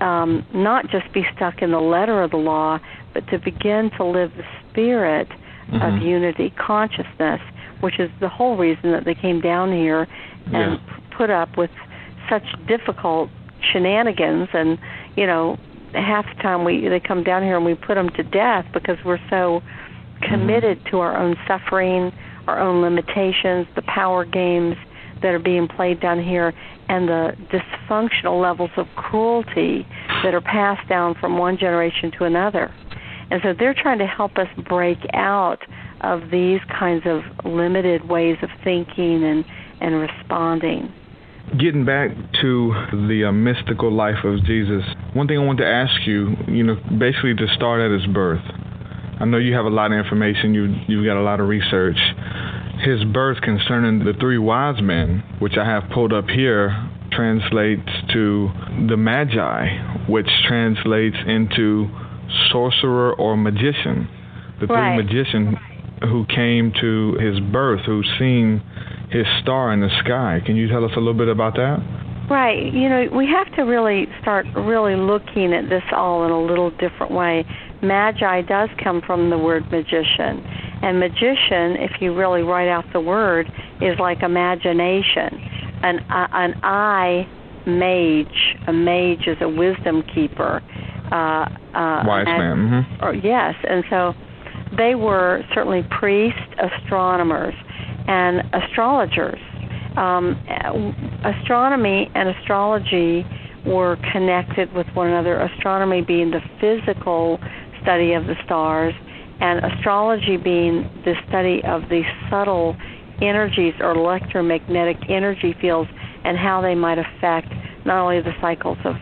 not just be stuck in the letter of the law, but to begin to live the spirit of unity consciousness, which is the whole reason that they came down here and put up with such difficult shenanigans. And, you know, half the time they come down here and we put them to death because we're so committed to our own suffering, our own limitations, the power games that are being played down here, and the dysfunctional levels of cruelty that are passed down from one generation to another. And so they're trying to help us break out of these kinds of limited ways of thinking and responding. Getting back to the mystical life of Jesus, one thing I want to ask you, basically to start at his birth. I know you have a lot of information, you've got a lot of research. His birth concerning the three wise men, which I have pulled up here, translates to the Magi, which translates into sorcerer or magician. The three magicians who came to his birth, who seen his star in the sky. Can you tell us a little bit about that? Right. We have to really start really looking at this all in a little different way. Magi does come from the word magician. And magician, if you really write out the word, is like imagination. An eye mage. A mage is a wisdom keeper. Wise man. Yes. And so they were certainly priests, astronomers, and astrologers. Astronomy and astrology were connected with one another, astronomy being the physical study of the stars, and astrology being the study of the subtle energies or electromagnetic energy fields and how they might affect not only the cycles of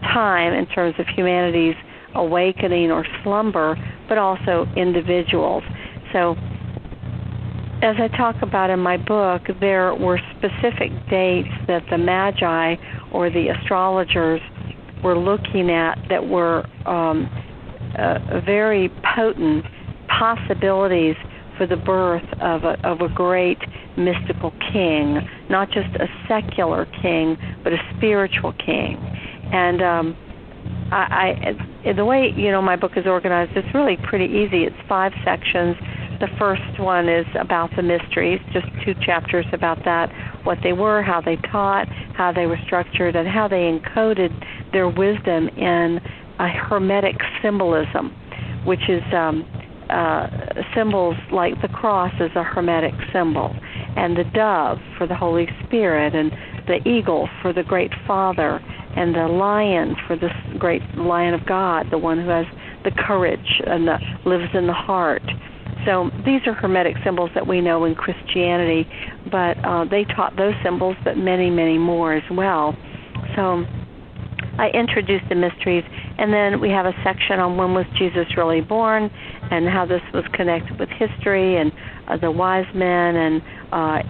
time in terms of humanity's awakening or slumber, but also individuals. So, as I talk about in my book, there were specific dates that the Magi or the astrologers were looking at that were very potent possibilities for the birth of a great mystical king, not just a secular king, but a spiritual king. And the way my book is organized, it's really pretty easy. It's 5 sections. The first one is about the mysteries, just 2 chapters about that, what they were, how they taught, how they were structured, and how they encoded their wisdom in a hermetic symbolism, which is symbols like the cross is a hermetic symbol, and the dove for the Holy Spirit, and the eagle for the Great Father, and the lion for the great Lion of God, the one who has the courage and lives in the heart. So these are hermetic symbols that we know in Christianity, but they taught those symbols, but many, many more as well. So I introduced the mysteries, and then we have a section on when was Jesus really born and how this was connected with history and the wise men, and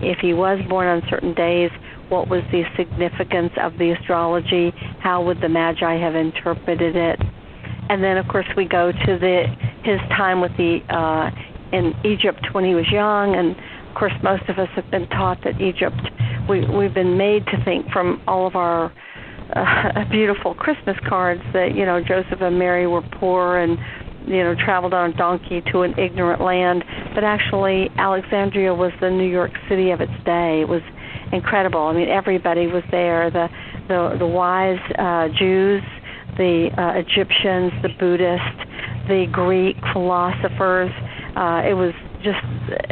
if he was born on certain days, what was the significance of the astrology, how would the Magi have interpreted it. And then, of course, we go to his time with in Egypt when he was young, and of course most of us have been taught that Egypt, we've been made to think from all of our beautiful Christmas cards that Joseph and Mary were poor and traveled on a donkey to an ignorant land, but actually Alexandria was the New York City of its day. It was incredible. I mean, everybody was there, the wise Jews, the Egyptians, the Buddhists, the Greek philosophers. It was just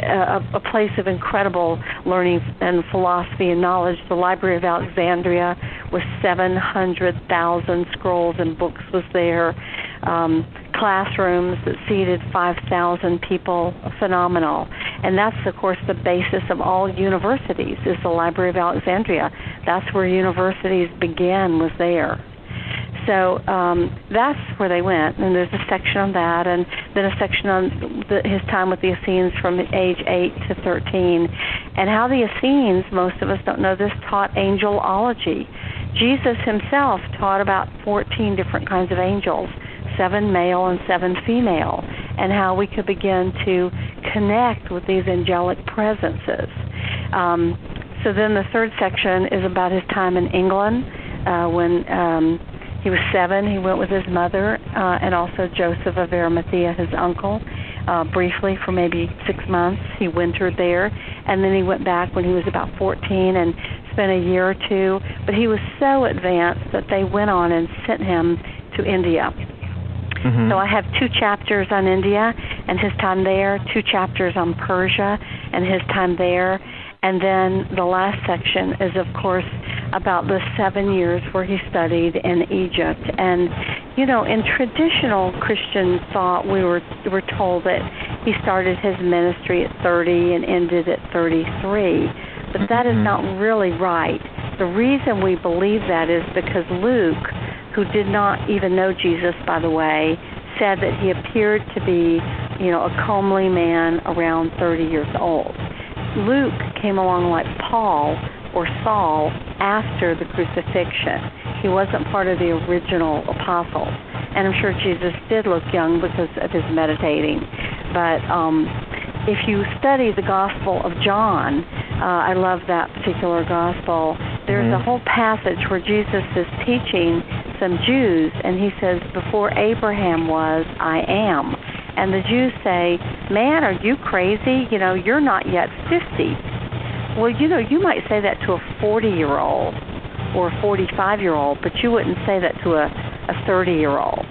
a place of incredible learning and philosophy and knowledge. The Library of Alexandria with 700,000 scrolls and books was there. Classrooms that seated 5,000 people, phenomenal. And that's, of course, the basis of all universities, is the Library of Alexandria. That's where universities began, was there. So that's where they went, and there's a section on that, and then a section on his time with the Essenes from age 8 to 13, and how the Essenes, most of us don't know this, taught angelology. Jesus himself taught about 14 different kinds of angels, 7 male and 7 female, and how we could begin to connect with these angelic presences. So then the third section is about his time in England when he was 7. He went with his mother and also Joseph of Arimathea, his uncle, briefly for maybe 6 months. He wintered there, and then he went back when he was about 14 and spent a year or two. But he was so advanced that they went on and sent him to India. Mm-hmm. So I have 2 chapters on India and his time there, 2 chapters on Persia and his time there, and then the last section is, of course, about the 7 years where he studied in Egypt. And, you know, in traditional Christian thought, we were told that he started his ministry at 30 and ended at 33. But that is not really right. The reason we believe that is because Luke, who did not even know Jesus, by the way, said that he appeared to be, you know, a comely man around 30 years old. Luke came along like Paul or Saul after the crucifixion. He wasn't part of the original apostles. And I'm sure Jesus did look young because of his meditating. But if you study the Gospel of John, I love that particular Gospel, there's a whole passage where Jesus is teaching some Jews, and he says, before Abraham was, I am. And the Jews say, man, are you crazy? You know, you're not yet 50. Well, you know, you might say that to a 40-year-old or a 45-year-old, but you wouldn't say that to a 30-year-old.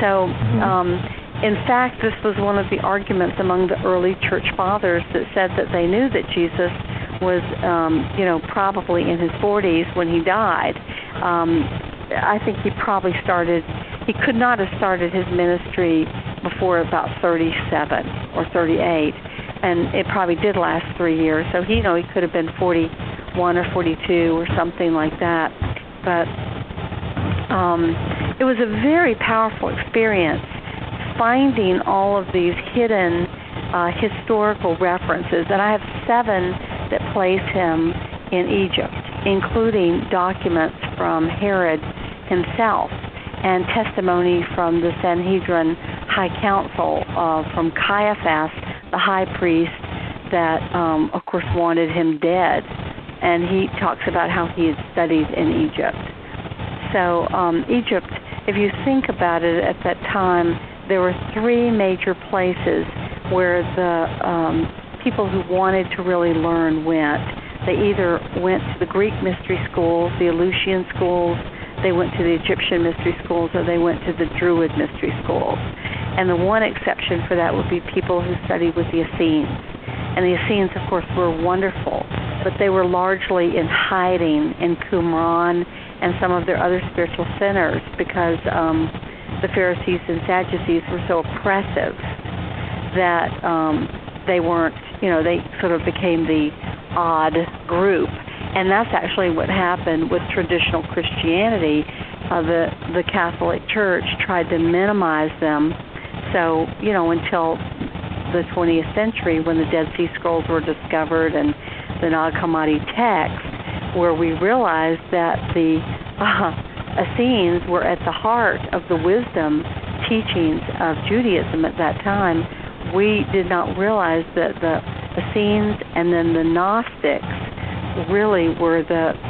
So, in fact, this was one of the arguments among the early church fathers that said that they knew that Jesus was, you know, probably in his 40s when he died. I think he could not have started his ministry before about 37 or 38. And it probably did last 3 years. So he could have been 41 or 42 or something like that. But it was a very powerful experience finding all of these hidden historical references. And I have 7 that place him in Egypt, including documents from Herod himself and testimony from the Sanhedrin High Council, from Caiaphas, the high priest that, of course, wanted him dead. And he talks about how he had studied in Egypt. So Egypt, if you think about it, at that time, there were 3 major places where the people who wanted to really learn went. They either went to the Greek mystery schools, the Eleusinian schools, they went to the Egyptian mystery schools, or they went to the Druid mystery schools. And the one exception for that would be people who studied with the Essenes. And the Essenes, of course, were wonderful, but they were largely in hiding in Qumran and some of their other spiritual centers because the Pharisees and Sadducees were so oppressive that they weren't, they sort of became the odd group. And that's actually what happened with traditional Christianity. The Catholic Church tried to minimize them. So, until the 20th century when the Dead Sea Scrolls were discovered and the Nag Hammadi text, where we realized that the Essenes were at the heart of the wisdom teachings of Judaism at that time, we did not realize that the Essenes and then the Gnostics really were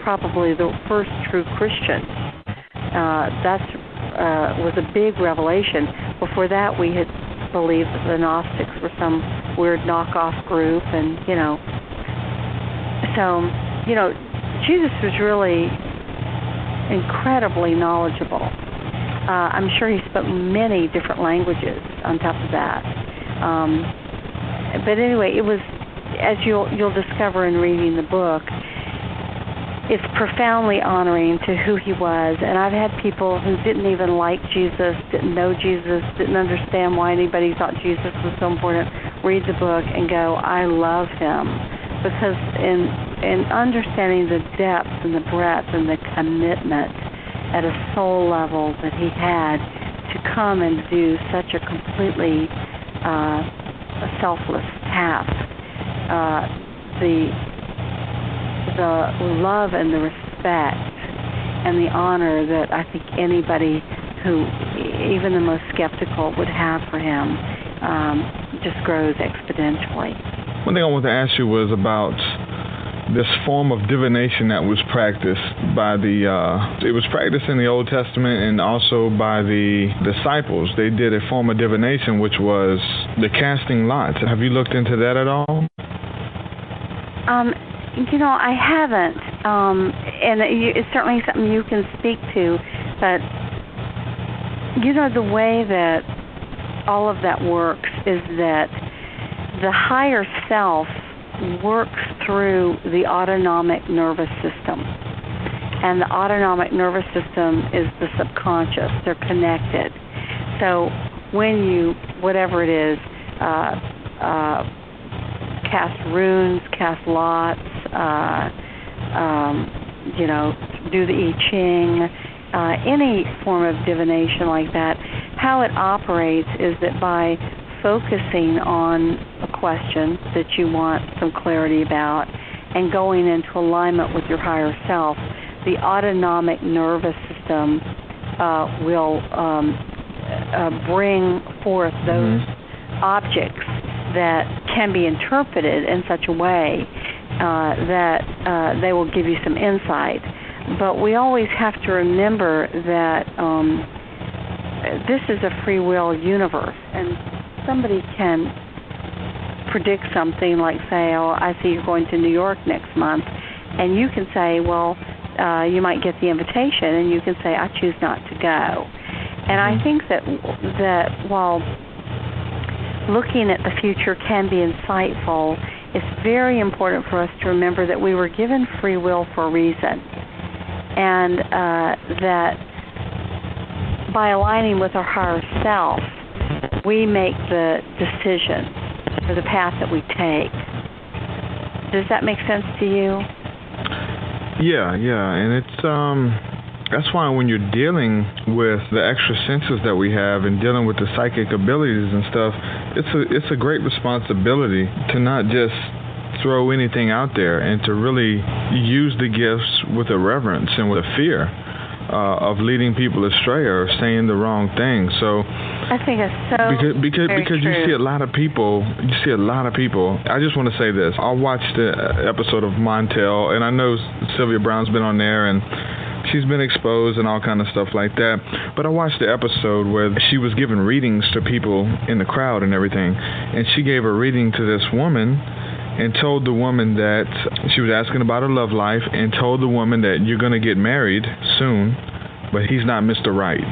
probably the first true Christians. That was a big revelation. Before that, we had believed that the Gnostics were some weird knockoff group, and so Jesus was really incredibly knowledgeable. I'm sure he spoke many different languages on top of that. But anyway, it was, as you'll discover in reading the book, it's profoundly honoring to who he was. And I've had people who didn't even like Jesus, didn't know Jesus, didn't understand why anybody thought Jesus was so important, read the book and go, I love him. Because in understanding the depth and the breadth and the commitment at a soul level that he had to come and do such a completely selfless task, the love and the respect and the honor that I think anybody who, even the most skeptical, would have for him just grows exponentially. One thing I wanted to ask you was about this form of divination that was practiced by it was practiced in the Old Testament and also by the disciples. They did a form of divination, which was the casting lots. Have you looked into that at all? I haven't, and it's certainly something you can speak to, but, the way that all of that works is that the higher self works through the autonomic nervous system, and the autonomic nervous system is the subconscious. They're connected. So when you, whatever it is, cast runes, cast lots, do the I Ching, any form of divination like that, how it operates is that by focusing on a question that you want some clarity about and going into alignment with your higher self, the autonomic nervous system will bring forth those objects that can be interpreted in such a way that they will give you some insight. But we always have to remember that this is a free will universe, and somebody can predict something like, say, I see you're going to New York next month, and you can say, well, you might get the invitation, and you can say, I choose not to go. And I think that while looking at the future can be insightful, it's very important for us to remember that we were given free will for a reason, and that by aligning with our higher self, we make the decision for the path that we take. Does that make sense to you? Yeah, and it's that's why when you're dealing with the extra senses that we have and dealing with the psychic abilities and stuff, it's a great responsibility to not just throw anything out there and to really use the gifts with a reverence and with a fear of leading people astray or saying the wrong thing. So I think it's so because you see a lot of people. I just want to say this. I watched the episode of Montel, and I know Sylvia Brown's been on there, and she's been exposed and all kind of stuff like that. But I watched the episode where she was giving readings to people in the crowd and everything, and she gave a reading to this woman and told the woman that she was asking about her love life and told the woman that you're going to get married soon, but he's not Mr. Right.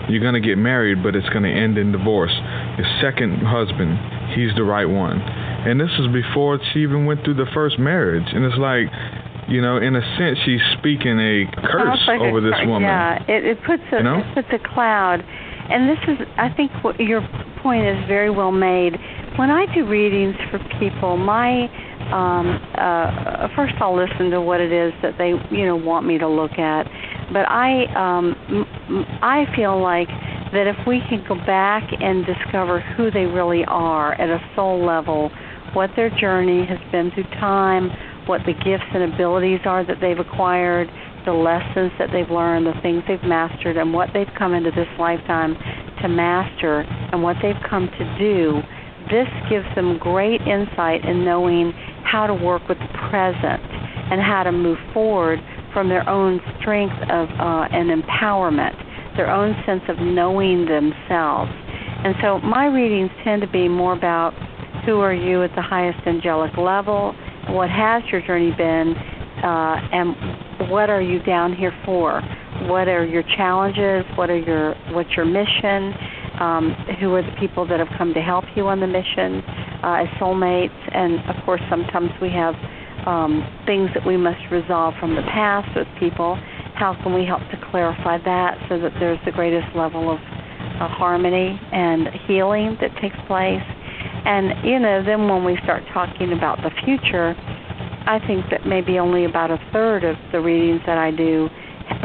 You're going to get married, but it's going to end in divorce. Your second husband, he's the right one. And this is before she even went through the first marriage. And it's like, in a sense, she's speaking a curse over this woman. Yeah, it puts a cloud. And this is, I think, what your point is very well made. When I do readings for people, first I'll listen to what it is that they, want me to look at. But I feel like that if we can go back and discover who they really are at a soul level, what their journey has been through time, what the gifts and abilities are that they've acquired, the lessons that they've learned, the things they've mastered, and what they've come into this lifetime to master, and what they've come to do, this gives them great insight in knowing how to work with the present and how to move forward from their own strength of and empowerment, their own sense of knowing themselves. And so my readings tend to be more about who are you at the highest angelic level, what has your journey been, and what are you down here for? What are your challenges? What's your mission? Who are the people that have come to help you on the mission as soulmates? And, of course, sometimes we have things that we must resolve from the past with people. How can we help to clarify that so that there's the greatest level of harmony and healing that takes place? And, then when we start talking about the future, I think that maybe only about a third of the readings that I do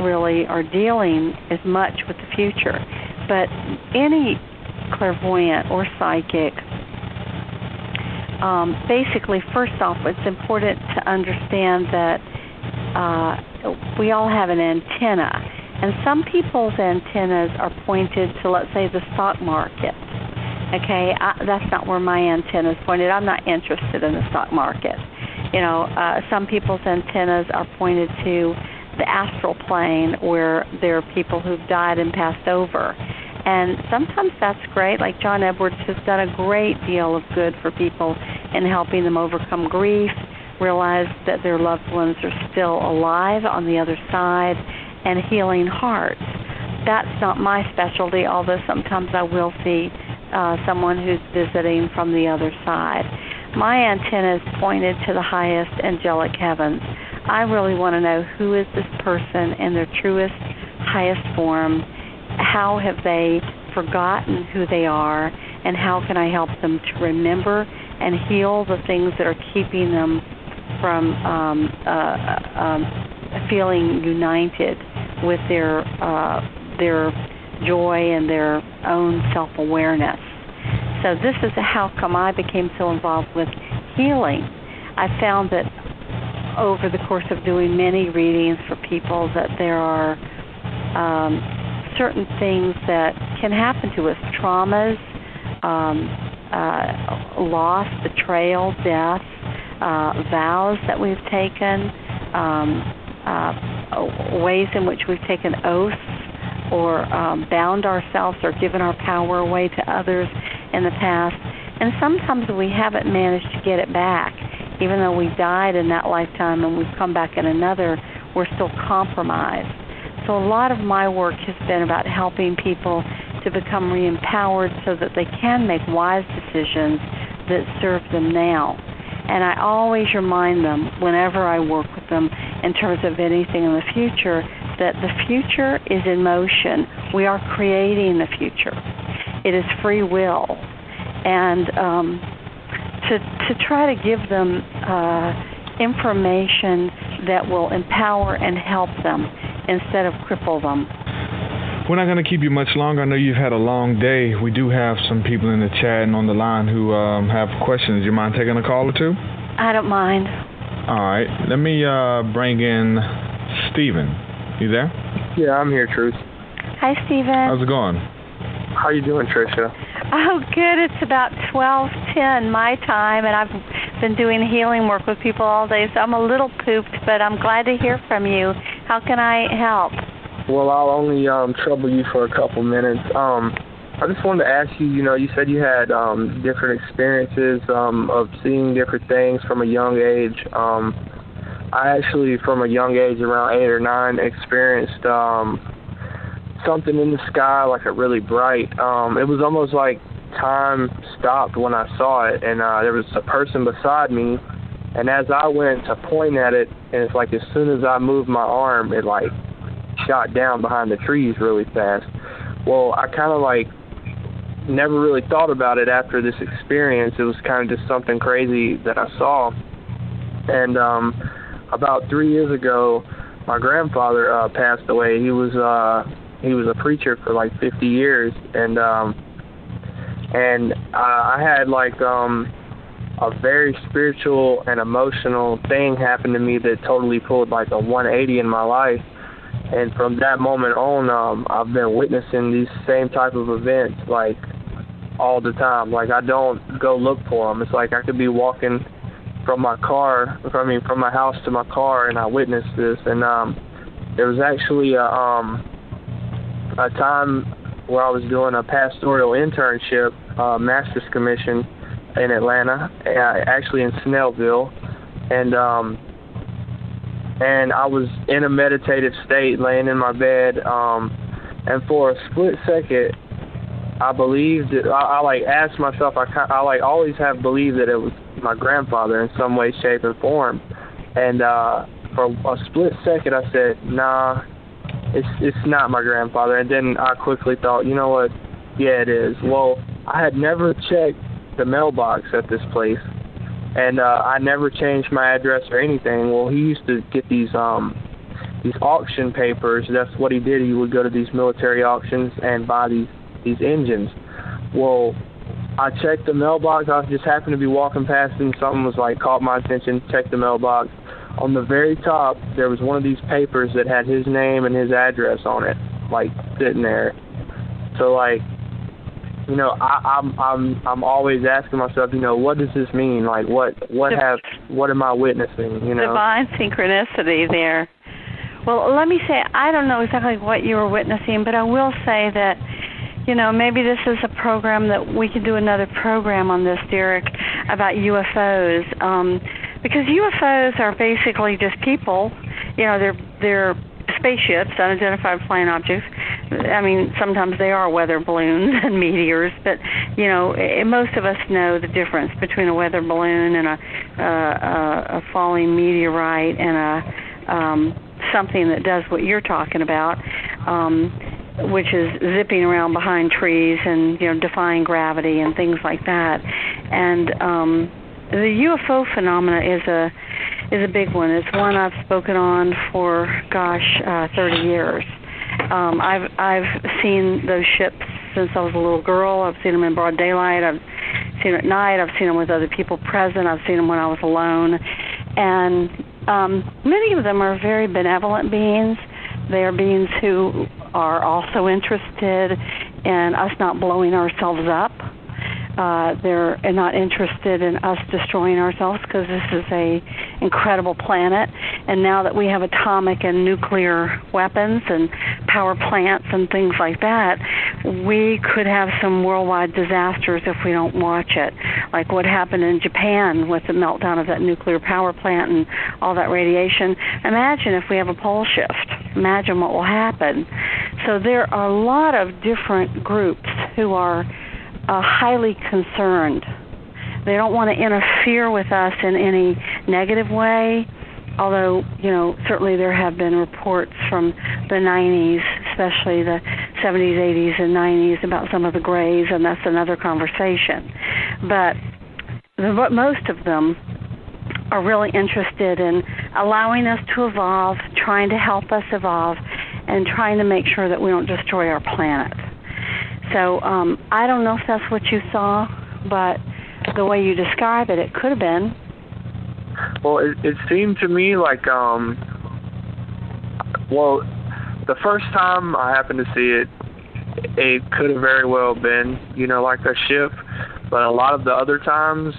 really are dealing as much with the future. But any clairvoyant or psychic, basically, first off, it's important to understand that we all have an antenna. And some people's antennas are pointed to, let's say, the stock market. Okay, that's not where my antenna is pointed. I'm not interested in the stock market. Some people's antennas are pointed to the astral plane, where there are people who've died and passed over. And sometimes that's great. Like John Edwards has done a great deal of good for people in helping them overcome grief, realize that their loved ones are still alive on the other side, and healing hearts. That's not my specialty, although sometimes I will see someone who's visiting from the other side. My antenna is pointed to the highest angelic heavens. I really want to know, who is this person in their truest, highest form? How have they forgotten who they are, and how can I help them to remember and heal the things that are keeping them from feeling united with their joy and their own self-awareness. So this is how come I became so involved with healing. I found that over the course of doing many readings for people that there are certain things that can happen to us, traumas, loss, betrayal, death, vows that we've taken, ways in which we've taken oaths or bound ourselves or given our power away to others in the past. And sometimes we haven't managed to get it back. Even though we died in that lifetime and we've come back in another, we're still compromised. So a lot of my work has been about helping people to become re-empowered so that they can make wise decisions that serve them now. And I always remind them, whenever I work with them in terms of anything in the future, that the future is in motion. We are creating the future. It is free will. And to try to give them information that will empower and help them instead of cripple them. We're not going to keep you much longer. I know you've had a long day. We do have some people in the chat and on the line who have questions. You mind taking a call or two? I don't mind. All right. Let me bring in Stephen. You there? Yeah, I'm here, Truth. Hi, Stephen. How's it going? How you doing, Tricia? Oh, good. It's about 12:10 my time, and I've been doing healing work with people all day, so I'm a little pooped, but I'm glad to hear from you. How can I help? Well, I'll only trouble you for a couple minutes. I just wanted to ask you, you said you had different experiences of seeing different things from a young age. I actually, from a young age, around 8 or 9, experienced something in the sky, like a really bright. It was almost like time stopped when I saw it, and there was a person beside me, and as I went to point at it, and it's like as soon as I moved my arm, it like shot down behind the trees really fast. Well, I kind of like never really thought about it after this experience. It was kind of just something crazy that I saw. And about 3 years ago, my grandfather passed away. He was a preacher for like 50 years, and I had like a very spiritual and emotional thing happen to me that totally pulled like a 180 in my life. And from that moment on, I've been witnessing these same type of events like all the time. Like I don't go look for them. It's like I could be walking from my house to my car, and I witnessed this. And there was actually a time where I was doing a pastoral internship, master's commission in Atlanta, actually in Snellville, and I was in a meditative state, laying in my bed, and for a split second, I believed that I like asked myself, I like always have believed that it was my grandfather in some way, shape, or form, and for a split second, I said, nah, it's not my grandfather. And then I quickly thought, you know what? Yeah, it is. Well, I had never checked the mailbox at this place, and I never changed my address or anything. Well, he used to get these auction papers. That's what he did. He would go to these military auctions and buy these engines. Well, I checked the mailbox. I just happened to be walking past and something was like caught my attention. Checked the mailbox. On the very top, there was one of these papers that had his name and his address on it, like sitting there. So like, you know, I'm always asking myself, you know, what does this mean? Like, what am I witnessing? You know, divine synchronicity there. Well, let me say, I don't know exactly what you were witnessing, but I will say that, you know, maybe this is a program that we can do another program on this, Derek, about UFOs, because UFOs are basically just people. You know, they're spaceships, unidentified flying objects. I mean, sometimes they are weather balloons and meteors, but, you know, most of us know the difference between a weather balloon and a falling meteorite and a something that does what you're talking about, which is zipping around behind trees and, you know, defying gravity and things like that. And the UFO phenomena is a big one. It's one I've spoken on for 30 years. I've seen those ships since I was a little girl. I've seen them in broad daylight. I've seen them at night. I've seen them with other people present. I've seen them when I was alone. And many of them are very benevolent beings. They are beings who are also interested in us not blowing ourselves up. They're not interested in us destroying ourselves because this is a incredible planet. And now that we have atomic and nuclear weapons and power plants and things like that, we could have some worldwide disasters if we don't watch it, like what happened in Japan with the meltdown of that nuclear power plant and all that radiation. Imagine if we have a pole shift. Imagine what will happen. So there are a lot of different groups who are highly concerned. They don't want to interfere with us in any negative way, although, you know, certainly there have been reports from the 90s, especially the 70s, 80s, and 90s about some of the grays, and that's another conversation. But most of them are really interested in allowing us to evolve, trying to help us evolve, and trying to make sure that we don't destroy our planet. So I don't know if that's what you saw, but the way you describe it, it could have been. Well, it seemed to me like, well, the first time I happened to see it, it could have very well been, you know, like a ship. But a lot of the other times,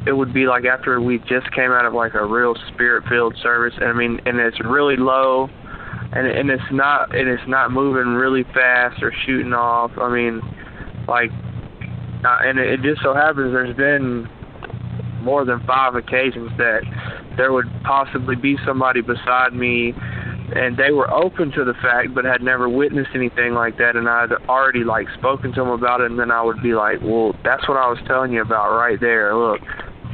it would be like after we just came out of like a real spirit-filled service. And I mean, and it's really low. And it's not moving really fast or shooting off. I mean, like, and it just so happens there's been more than 5 occasions that there would possibly be somebody beside me, and they were open to the fact, but had never witnessed anything like that. And I'd already like spoken to them about it, and then I would be like, well, that's what I was telling you about right there. Look.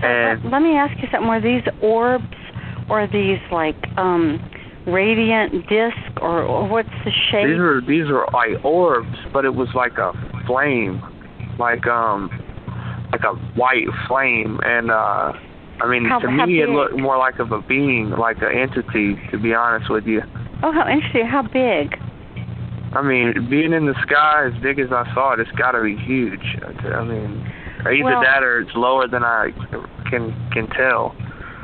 And let me ask you something. Were these orbs or these like radiant disc, or what's the shape? These were like orbs, but it was like a flame, like a white flame, and I mean, to me it looked more like of a being, like an entity, to be honest with you. Oh, how interesting! How big? I mean, being in the sky as big as I saw it, it's got to be huge. I mean, either that or it's lower than I can tell.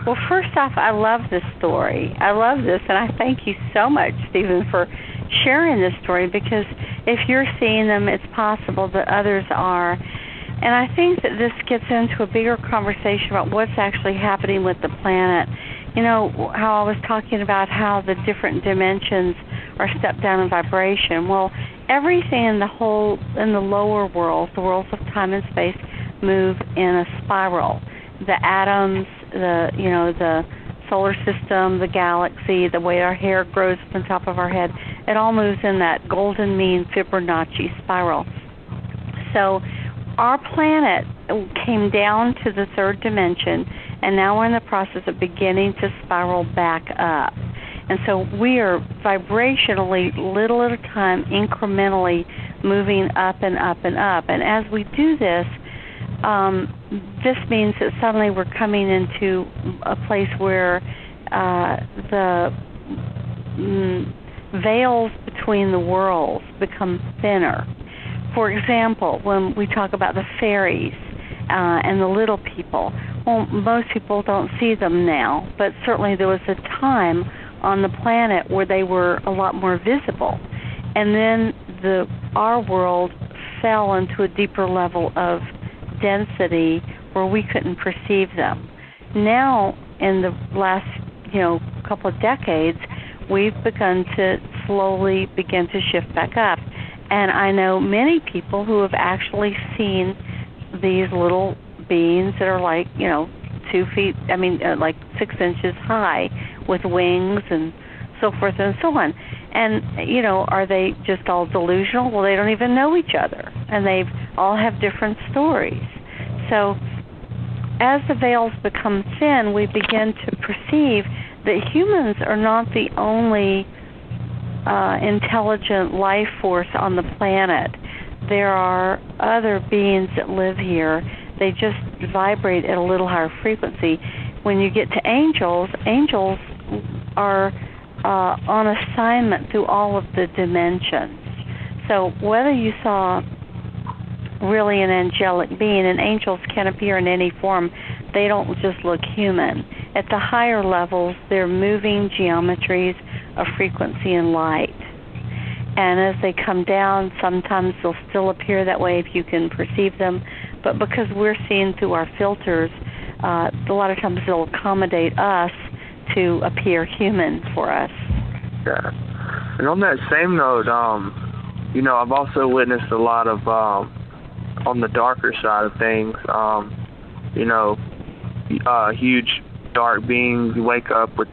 Well, first off, I love this story. I love this, and I thank you so much, Stephen, for sharing this story, because if you're seeing them, it's possible that others are. And I think that this gets into a bigger conversation about what's actually happening with the planet. You know, how I was talking about how the different dimensions are stepped down in vibration. Well, everything in the lower world, the worlds of time and space, move in a spiral. The atoms, the solar system, the galaxy, the way our hair grows up on top of our head, it all moves in that golden mean Fibonacci spiral. So our planet came down to the 3rd dimension, and now we're in the process of beginning to spiral back up. And so we are vibrationally, little at a time, incrementally moving up and up and up. And as we do this, this means that suddenly we're coming into a place where the veils between the worlds become thinner. For example, when we talk about the fairies and the little people, well, most people don't see them now, but certainly there was a time on the planet where they were a lot more visible. And then our world fell into a deeper level of density where we couldn't perceive them. Now, in the last, couple of decades, we've begun to slowly begin to shift back up. And I know many people who have actually seen these little beings that are like, 2 feet, like 6 inches high with wings and so forth and so on. And, are they just all delusional? Well, they don't even know each other, and they all have different stories. So as the veils become thin, we begin to perceive that humans are not the only intelligent life force on the planet. There are other beings that live here. They just vibrate at a little higher frequency. When you get to angels, angels are on assignment through all of the dimensions. So whether you saw really an angelic being, and angels can appear in any form, they don't just look human. At the higher levels, they're moving geometries of frequency and light. And as they come down, sometimes they'll still appear that way if you can perceive them. But because we're seeing through our filters, a lot of times they'll accommodate us to appear human for us. Yeah. And on that same note, I've also witnessed a lot of, on the darker side of things, huge dark beings. You wake up with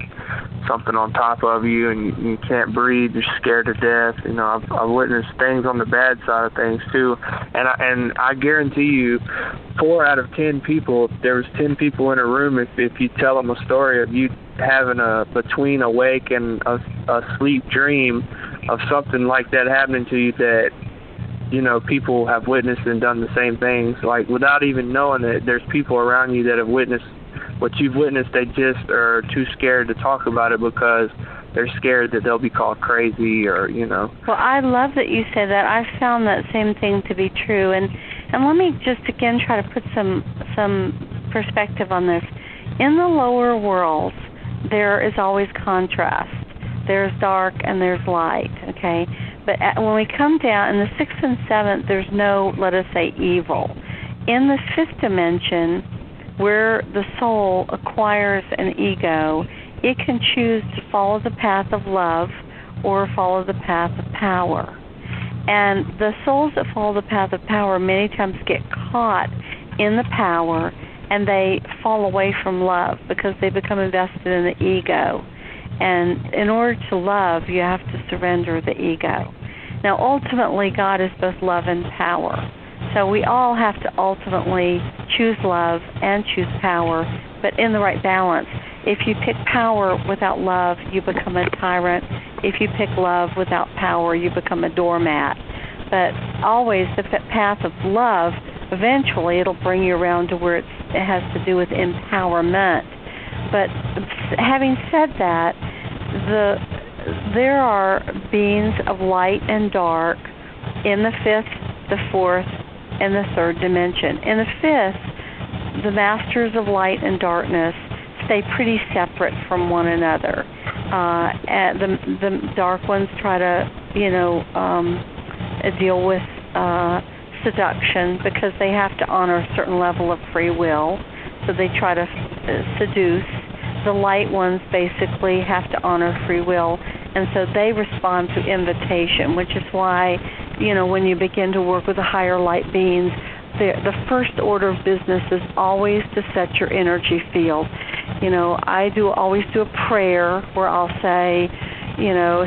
something on top of you and you can't breathe, you're scared to death. I've witnessed things on the bad side of things too, and I guarantee you 4 out of 10 people, if there was 10 people in a room, if you tell them a story of you having a between awake and a sleep dream of something like that happening to you, that people have witnessed and done the same things, like without even knowing it. There's people around you that have witnessed what you've witnessed. They just are too scared to talk about it because they're scared that they'll be called crazy or, Well, I love that you said that. I've found that same thing to be true. And let me just again try to put some perspective on this. In the lower worlds, there is always contrast. There's dark and there's light, okay? But when we come down in the 6th and 7th, there's no, let us say, evil. In the 5th dimension, where the soul acquires an ego, it can choose to follow the path of love or follow the path of power. And the souls that follow the path of power many times get caught in the power, and they fall away from love because they become invested in the ego. And in order to love, you have to surrender the ego. Now, ultimately, God is both love and power. So we all have to ultimately choose love and choose power, but in the right balance. If you pick power without love, you become a tyrant. If you pick love without power, you become a doormat. But always the path of love, eventually it'll bring you around to where it has to do with empowerment. But having said that, there are beings of light and dark in the 5th, the 4th, and the 3rd dimension. In the 5th, the masters of light and darkness stay pretty separate from one another. And the dark ones try to, deal with seduction because they have to honor a certain level of free will. So they try to seduce. The light ones basically have to honor free will, and so they respond to invitation, which is why, when you begin to work with the higher light beings, the first order of business is always to set your energy field. I always do a prayer where I'll say,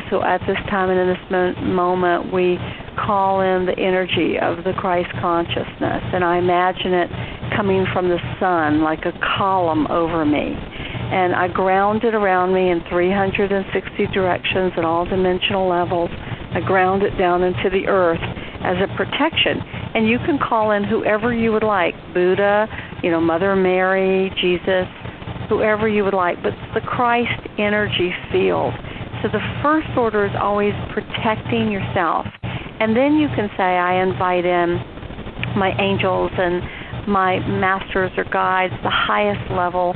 so at this time and in this moment, we call in the energy of the Christ consciousness, and I imagine it coming from the sun like a column over me. And I ground it around me in 360 directions at all dimensional levels. I ground it down into the earth. as a protection. And you can call in whoever you would like, Buddha, Mother Mary, Jesus, whoever you would like, but it's the Christ energy field. So the first order is always protecting yourself. And then you can say, I invite in my angels and my masters or guides, the highest level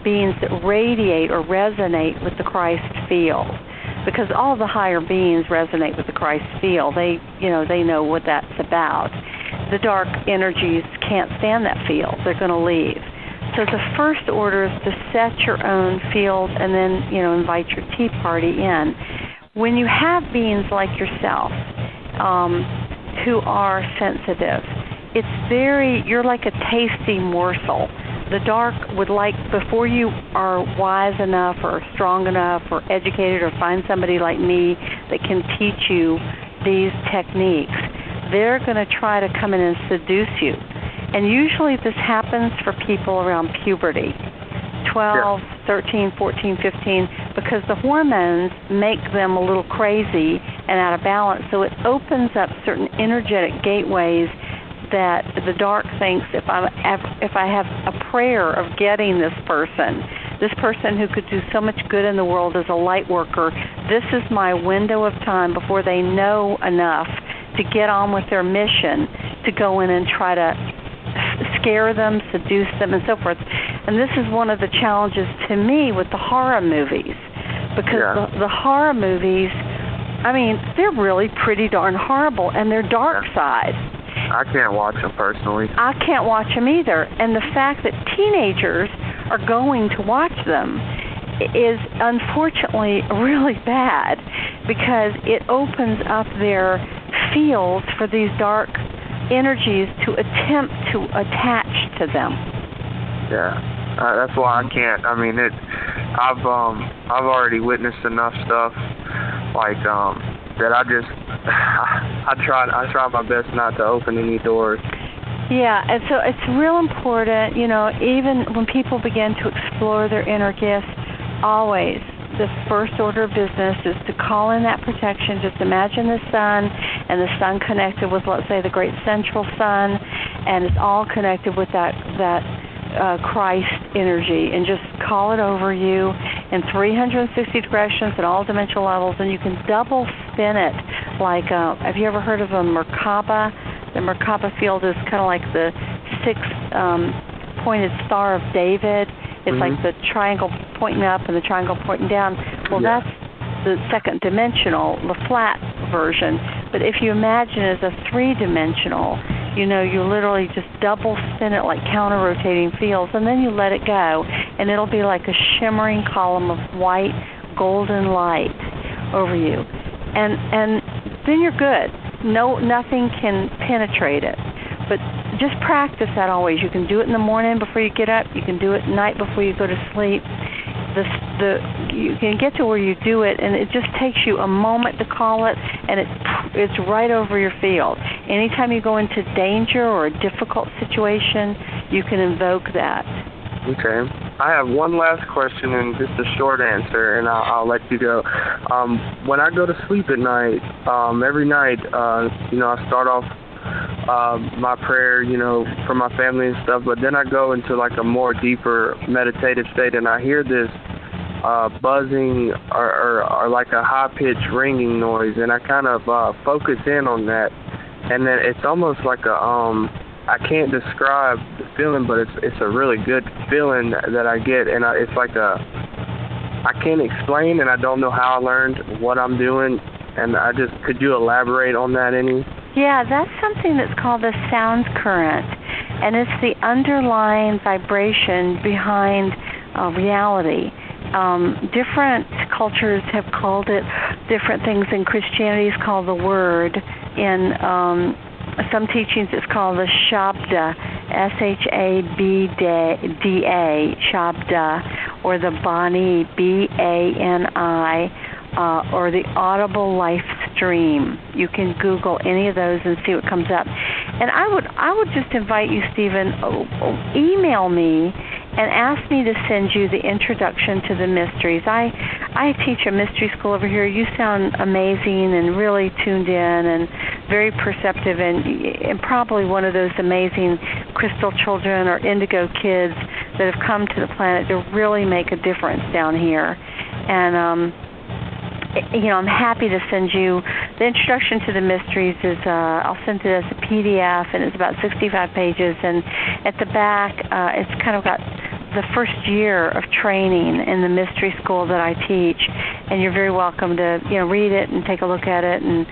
beings that radiate or resonate with the Christ field. Because all the higher beings resonate with the Christ field. They know what that's about. The dark energies can't stand that field. They're going to leave. So the first order is to set your own field and then, invite your tea party in. When you have beings like yourself who are sensitive, you're like a tasty morsel. The dark would like, before you are wise enough or strong enough or educated or find somebody like me that can teach you these techniques, they're going to try to come in and seduce you. And usually this happens for people around puberty, 12, 13, 14, 15, because the hormones make them a little crazy and out of balance. So it opens up certain energetic gateways that the dark thinks, if I have a prayer of getting this person who could do so much good in the world as a light worker, this is my window of time before they know enough to get on with their mission to go in and try to scare them, seduce them, and so forth. And this is one of the challenges to me with the horror movies, because the horror movies, they're really pretty darn horrible, and they're dark side. I can't watch them personally. I can't watch them either. And the fact that teenagers are going to watch them is unfortunately really bad, because it opens up their fields for these dark energies to attempt to attach to them. Yeah, that's why I can't. I've already witnessed enough stuff that I try my best not to open any doors. Yeah, and so it's real important, even when people begin to explore their inner gifts, always the first order of business is to call in that protection. Just imagine the sun, and the sun connected with, let's say, the great central sun, and it's all connected with that Christ energy, and just call it over you in 360 directions at all dimensional levels, and you can double spin it. Like, have you ever heard of a Merkaba? The Merkaba field is kind of like the six-pointed Star of David. It's like the triangle pointing up and the triangle pointing down. Well, that's the second dimensional, the flat version. But if you imagine it as a three-dimensional, you literally just double spin it like counter-rotating fields, and then you let it go, and it'll be like a shimmering column of white, golden light over you. And then you're good. Nothing can penetrate it. But just practice that always. You can do it in the morning before you get up. You can do it at night before you go to sleep. You can get to where you do it, and it just takes you a moment to call it, and it's right over your field. Anytime you go into danger or a difficult situation, you can invoke that. Okay. I have one last question and just a short answer, and I'll let you go. When I go to sleep at night, every night, I start off my prayer, for my family and stuff, but then I go into like a more deeper meditative state, and I hear this buzzing or like a high-pitched ringing noise, and I kind of focus in on that, and then it's almost like I can't describe the feeling, but it's a really good feeling that I get, and it's like I can't explain, and I don't know how I learned what I'm doing, and could you elaborate on that any? Yeah, that's something that's called the sound current, and it's the underlying vibration behind reality. Different cultures have called it different things. In Christianity, it's called the Word. In some teachings, it's called the Shabda, Shabda, Shabda, or the Bani, Bani, or the audible life stream. You can Google any of those and see what comes up. And I would just invite you, Stephen, email me and ask me to send you the introduction to the mysteries. I teach a mystery school over here. You sound amazing and really tuned in and very perceptive, and probably one of those amazing crystal children or indigo kids that have come to the planet to really make a difference down here. And I'm happy to send you the introduction to the mysteries. I'll send it as a PDF, and it's about 65 pages. And at the back, it's kind of got the first year of training in the mystery school that I teach. And you're very welcome to read it and take a look at it, and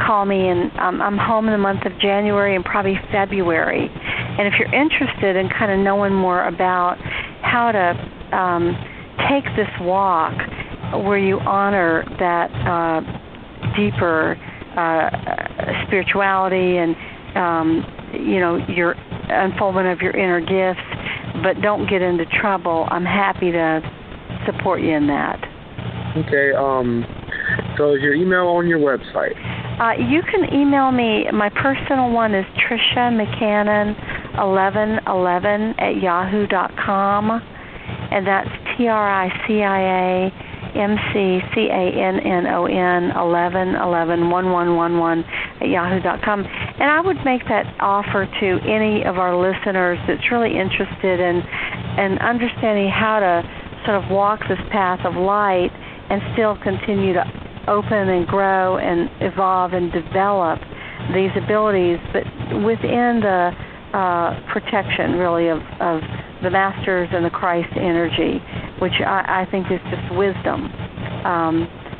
call me. And I'm home in the month of January and probably February. And if you're interested in kind of knowing more about how to take this walk where you honor that deeper spirituality and your unfoldment of your inner gifts, but don't get into trouble, I'm happy to support you in that. Okay. So is your email on your website? You can email me. My personal one is Tricia McCannon 1111 at yahoo.com, and that's TRICIA MCCANNON 1111 at yahoo.com. And I would make that offer to any of our listeners that's really interested in understanding how to sort of walk this path of light and still continue to open and grow and evolve and develop these abilities, but within the protection, really, of the Masters and the Christ energy, which I think is just wisdom.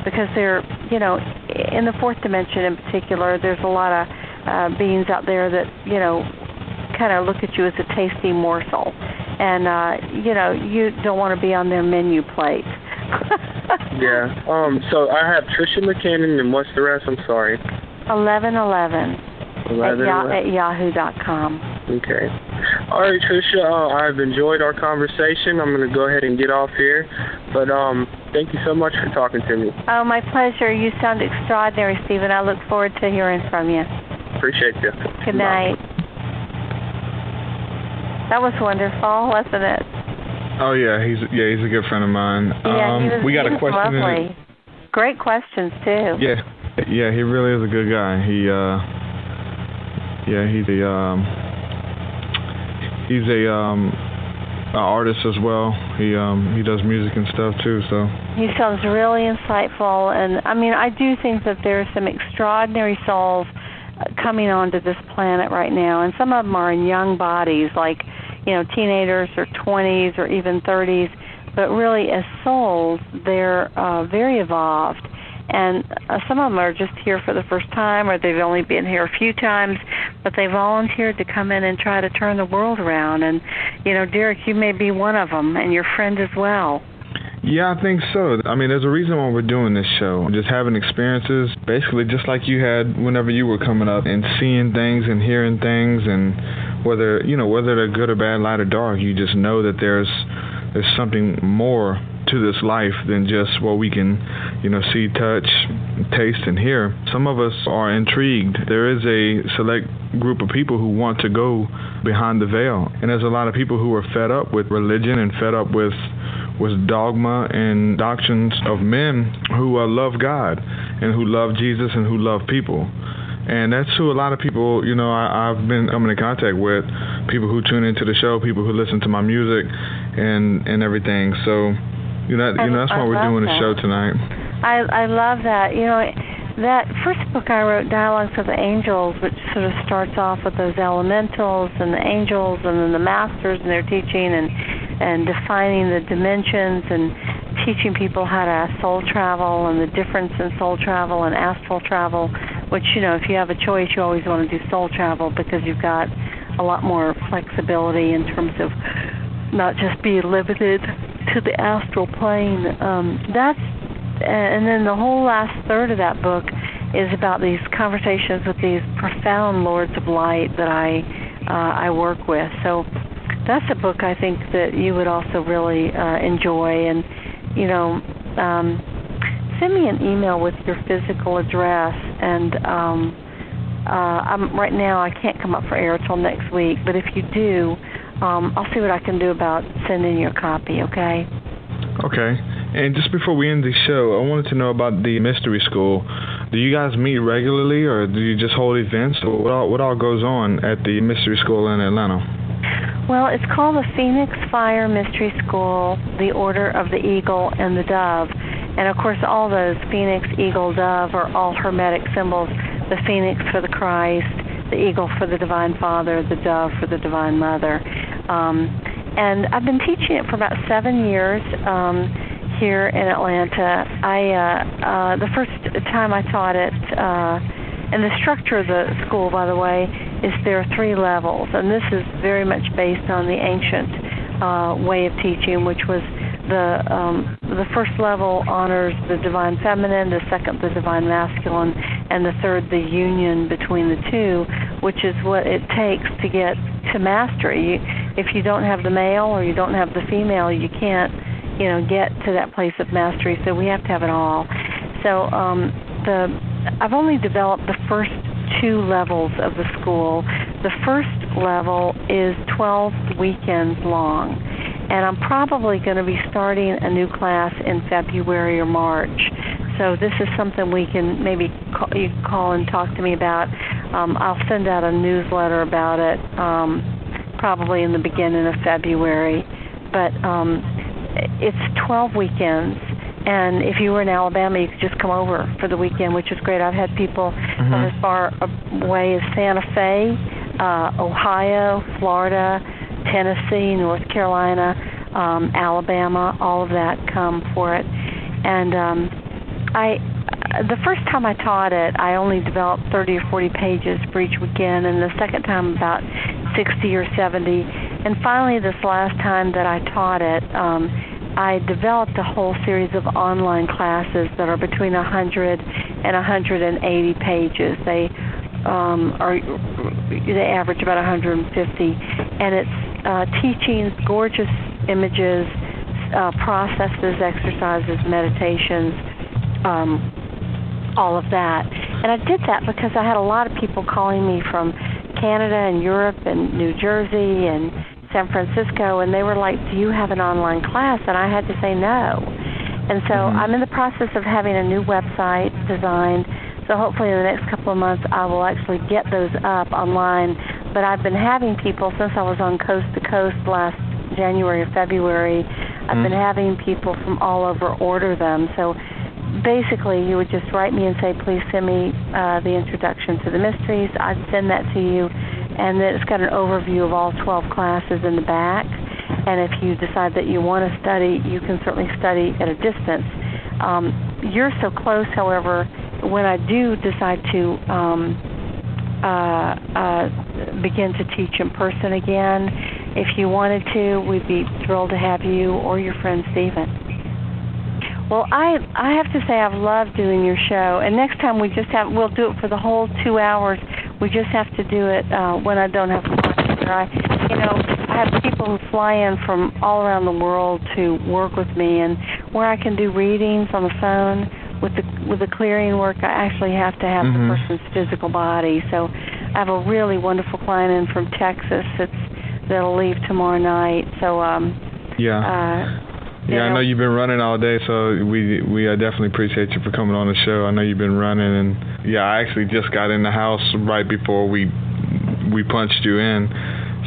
Because they're, in the fourth dimension in particular, there's a lot of beings out there that, kind of look at you as a tasty morsel. And, you don't want to be on their menu plate. Yeah. So I have Tricia McCannon, and what's the rest? I'm sorry. 1111 at yahoo.com. Okay. All right, Tricia, I've enjoyed our conversation. I'm going to go ahead and get off here. But thank you so much for talking to me. Oh, my pleasure. You sound extraordinary, Stephen. I look forward to hearing from you. Appreciate you. Good night. That was wonderful, wasn't it? Oh, yeah. He's a good friend of mine. Yeah, we got a question. Lovely. Great questions, too. Yeah, he really is a good guy. He's a artist as well. He does music and stuff too. So he sounds really insightful, and I do think that there's some extraordinary souls coming onto this planet right now, and some of them are in young bodies, like teenagers or 20s or even 30s. But really, as souls, they're very evolved. And some of them are just here for the first time, or they've only been here a few times, but they volunteered to come in and try to turn the world around. And, Derek, you may be one of them, and your friend as well. Yeah, I think so. There's a reason why we're doing this show. Just having experiences, basically just like you had whenever you were coming up, and seeing things and hearing things, and whether they're good or bad, light or dark, you just know that there's something more to this life than just what we can, see, touch, taste, and hear. Some of us are intrigued. There is a select group of people who want to go behind the veil. And there's a lot of people who are fed up with religion and fed up with dogma and doctrines of men who love God and who love Jesus and who love people. And that's who a lot of people, I've been coming in contact with, people who tune into the show, people who listen to my music and everything. So that's why we're doing the show tonight. I love that. That first book I wrote, Dialogues with the Angels, which sort of starts off with those elementals and the angels and then the masters and their teaching and defining the dimensions and teaching people how to soul travel and the difference in soul travel and astral travel, which, if you have a choice, you always want to do soul travel because you've got a lot more flexibility in terms of not just being limited to the astral plane. And then the whole last third of that book is about these conversations with these profound lords of light that I work with. So that's a book I think that you would also really enjoy. And send me an email with your physical address. And right now I can't come up for air till next week. But if you do, I'll see what I can do about sending you a copy. Okay. Okay. And just before we end the show, I wanted to know about the Mystery School. Do you guys meet regularly, or do you just hold events? Or what all goes on at the Mystery School in Atlanta? Well, it's called the Phoenix Fire Mystery School, the Order of the Eagle and the Dove. And, of course, all those Phoenix, Eagle, Dove are all Hermetic symbols. The Phoenix for the Christ, the Eagle for the Divine Father, the Dove for the Divine Mother. And I've been teaching it for about 7 years here in Atlanta. The first time I taught it, and the structure of the school, by the way, is there are 3 levels, and this is very much based on the ancient way of teaching, which was the first level honors the Divine Feminine, the second the Divine Masculine, and the third the union between the two, which is what it takes to get to mastery. If you don't have the male or you don't have the female, you can't, get to that place of mastery. So we have to have it all. So I've only developed the first 2 levels of the school. The first level is 12 weekends long, and I'm probably going to be starting a new class in February or March. So this is something we can maybe you can call and talk to me about. I'll send out a newsletter about it probably in the beginning of February. But it's 12 weekends, and if you were in Alabama, you could just come over for the weekend, which is great. I've had people from as far away as Santa Fe, Ohio, Florida, Tennessee, North Carolina, Alabama, all of that come for it. And the first time I taught it, I only developed 30 or 40 pages for each weekend, and the second time about 60 or 70. And finally, this last time that I taught it, I developed a whole series of online classes that are between 100 and 180 pages. They average about 150, and it's teachings, gorgeous images, processes, exercises, meditations, all of that. And I did that because I had a lot of people calling me from Canada and Europe and New Jersey and San Francisco, and they were like, do you have an online class? And I had to say no. And so I'm in the process of having a new website designed. So hopefully in the next couple of months I will actually get those up online. But I've been having people, since I was on Coast to Coast last January or February, I've been having people from all over order them. So basically you would just write me and say, please send me the introduction to the mysteries. I'd send that to you. And then it's got an overview of all 12 classes in the back. And if you decide that you want to study, you can certainly study at a distance. You're so close, however, when I do decide to begin to teach in person again, if you wanted to, we'd be thrilled to have you or your friend Stephen. Well, I have to say I've loved doing your show. And next time we'll do it for the whole 2 hours. We just have to do it when I don't have questions. I have people who fly in from all around the world to work with me, and where I can do readings on the phone with the clearing work, I actually have to have the person's physical body. So I have a really wonderful client in from Texas that'll leave tomorrow night. So I know you've been running all day, so we definitely appreciate you for coming on the show. I know you've been running, and I actually just got in the house right before we punched you in,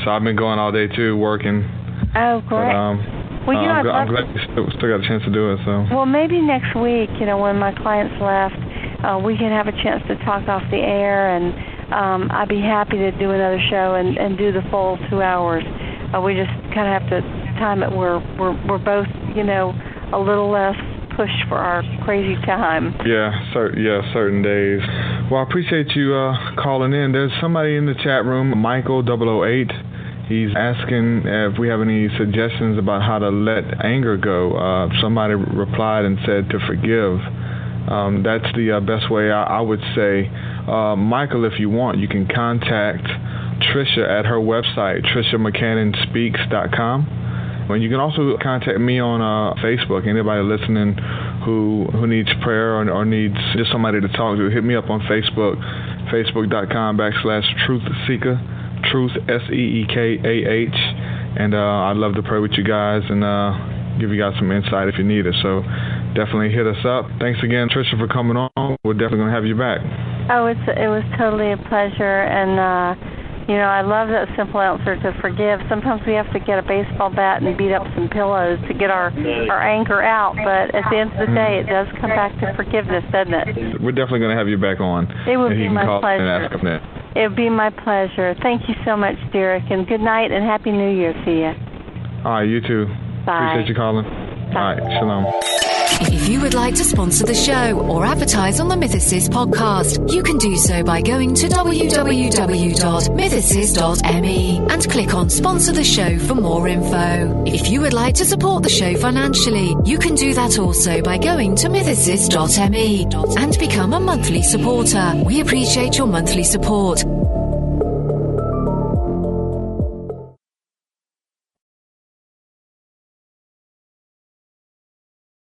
so I've been going all day too, working. Oh, great. But, I'm glad you still got a chance to do it. So. Well, maybe next week, when my clients left, we can have a chance to talk off the air, and I'd be happy to do another show and do the full 2 hours. We just kind of have to time it where we're both, a little less pushed for our crazy time. Certain days. Well, I appreciate you calling in. There's somebody in the chat room, Michael 008. He's asking if we have any suggestions about how to let anger go. Somebody replied and said to forgive. That's the best way, I would say. Michael, if you want, you can contact Tricia at her website, TriciaMcCannonSpeaks.com. And you can also contact me on Facebook. Anybody listening who needs prayer or needs just somebody to talk to, hit me up on Facebook, facebook.com/TruthSeeker, Truth, SEEKAH. And I'd love to pray with you guys and give you guys some insight if you need it. So definitely hit us up. Thanks again, Tricia, for coming on. We're definitely going to have you back. Oh, it was totally a pleasure, and I love that simple answer to forgive. Sometimes we have to get a baseball bat and beat up some pillows to get our anger out, but at the end of the day, it does come back to forgiveness, doesn't it? We're definitely going to have you back on. It would be my pleasure. And ask him that. It would be my pleasure. Thank you so much, Derek, and good night and Happy New Year to you. All right, you too. Bye. Appreciate you calling. Bye. All right, shalom. If you would like to sponsor the show or advertise on the Mythicist podcast, you can do so by going to www.mythicist.me and click on Sponsor the Show for more info. If you would like to support the show financially, you can do that also by going to mythicist.me and become a monthly supporter. We appreciate your monthly support.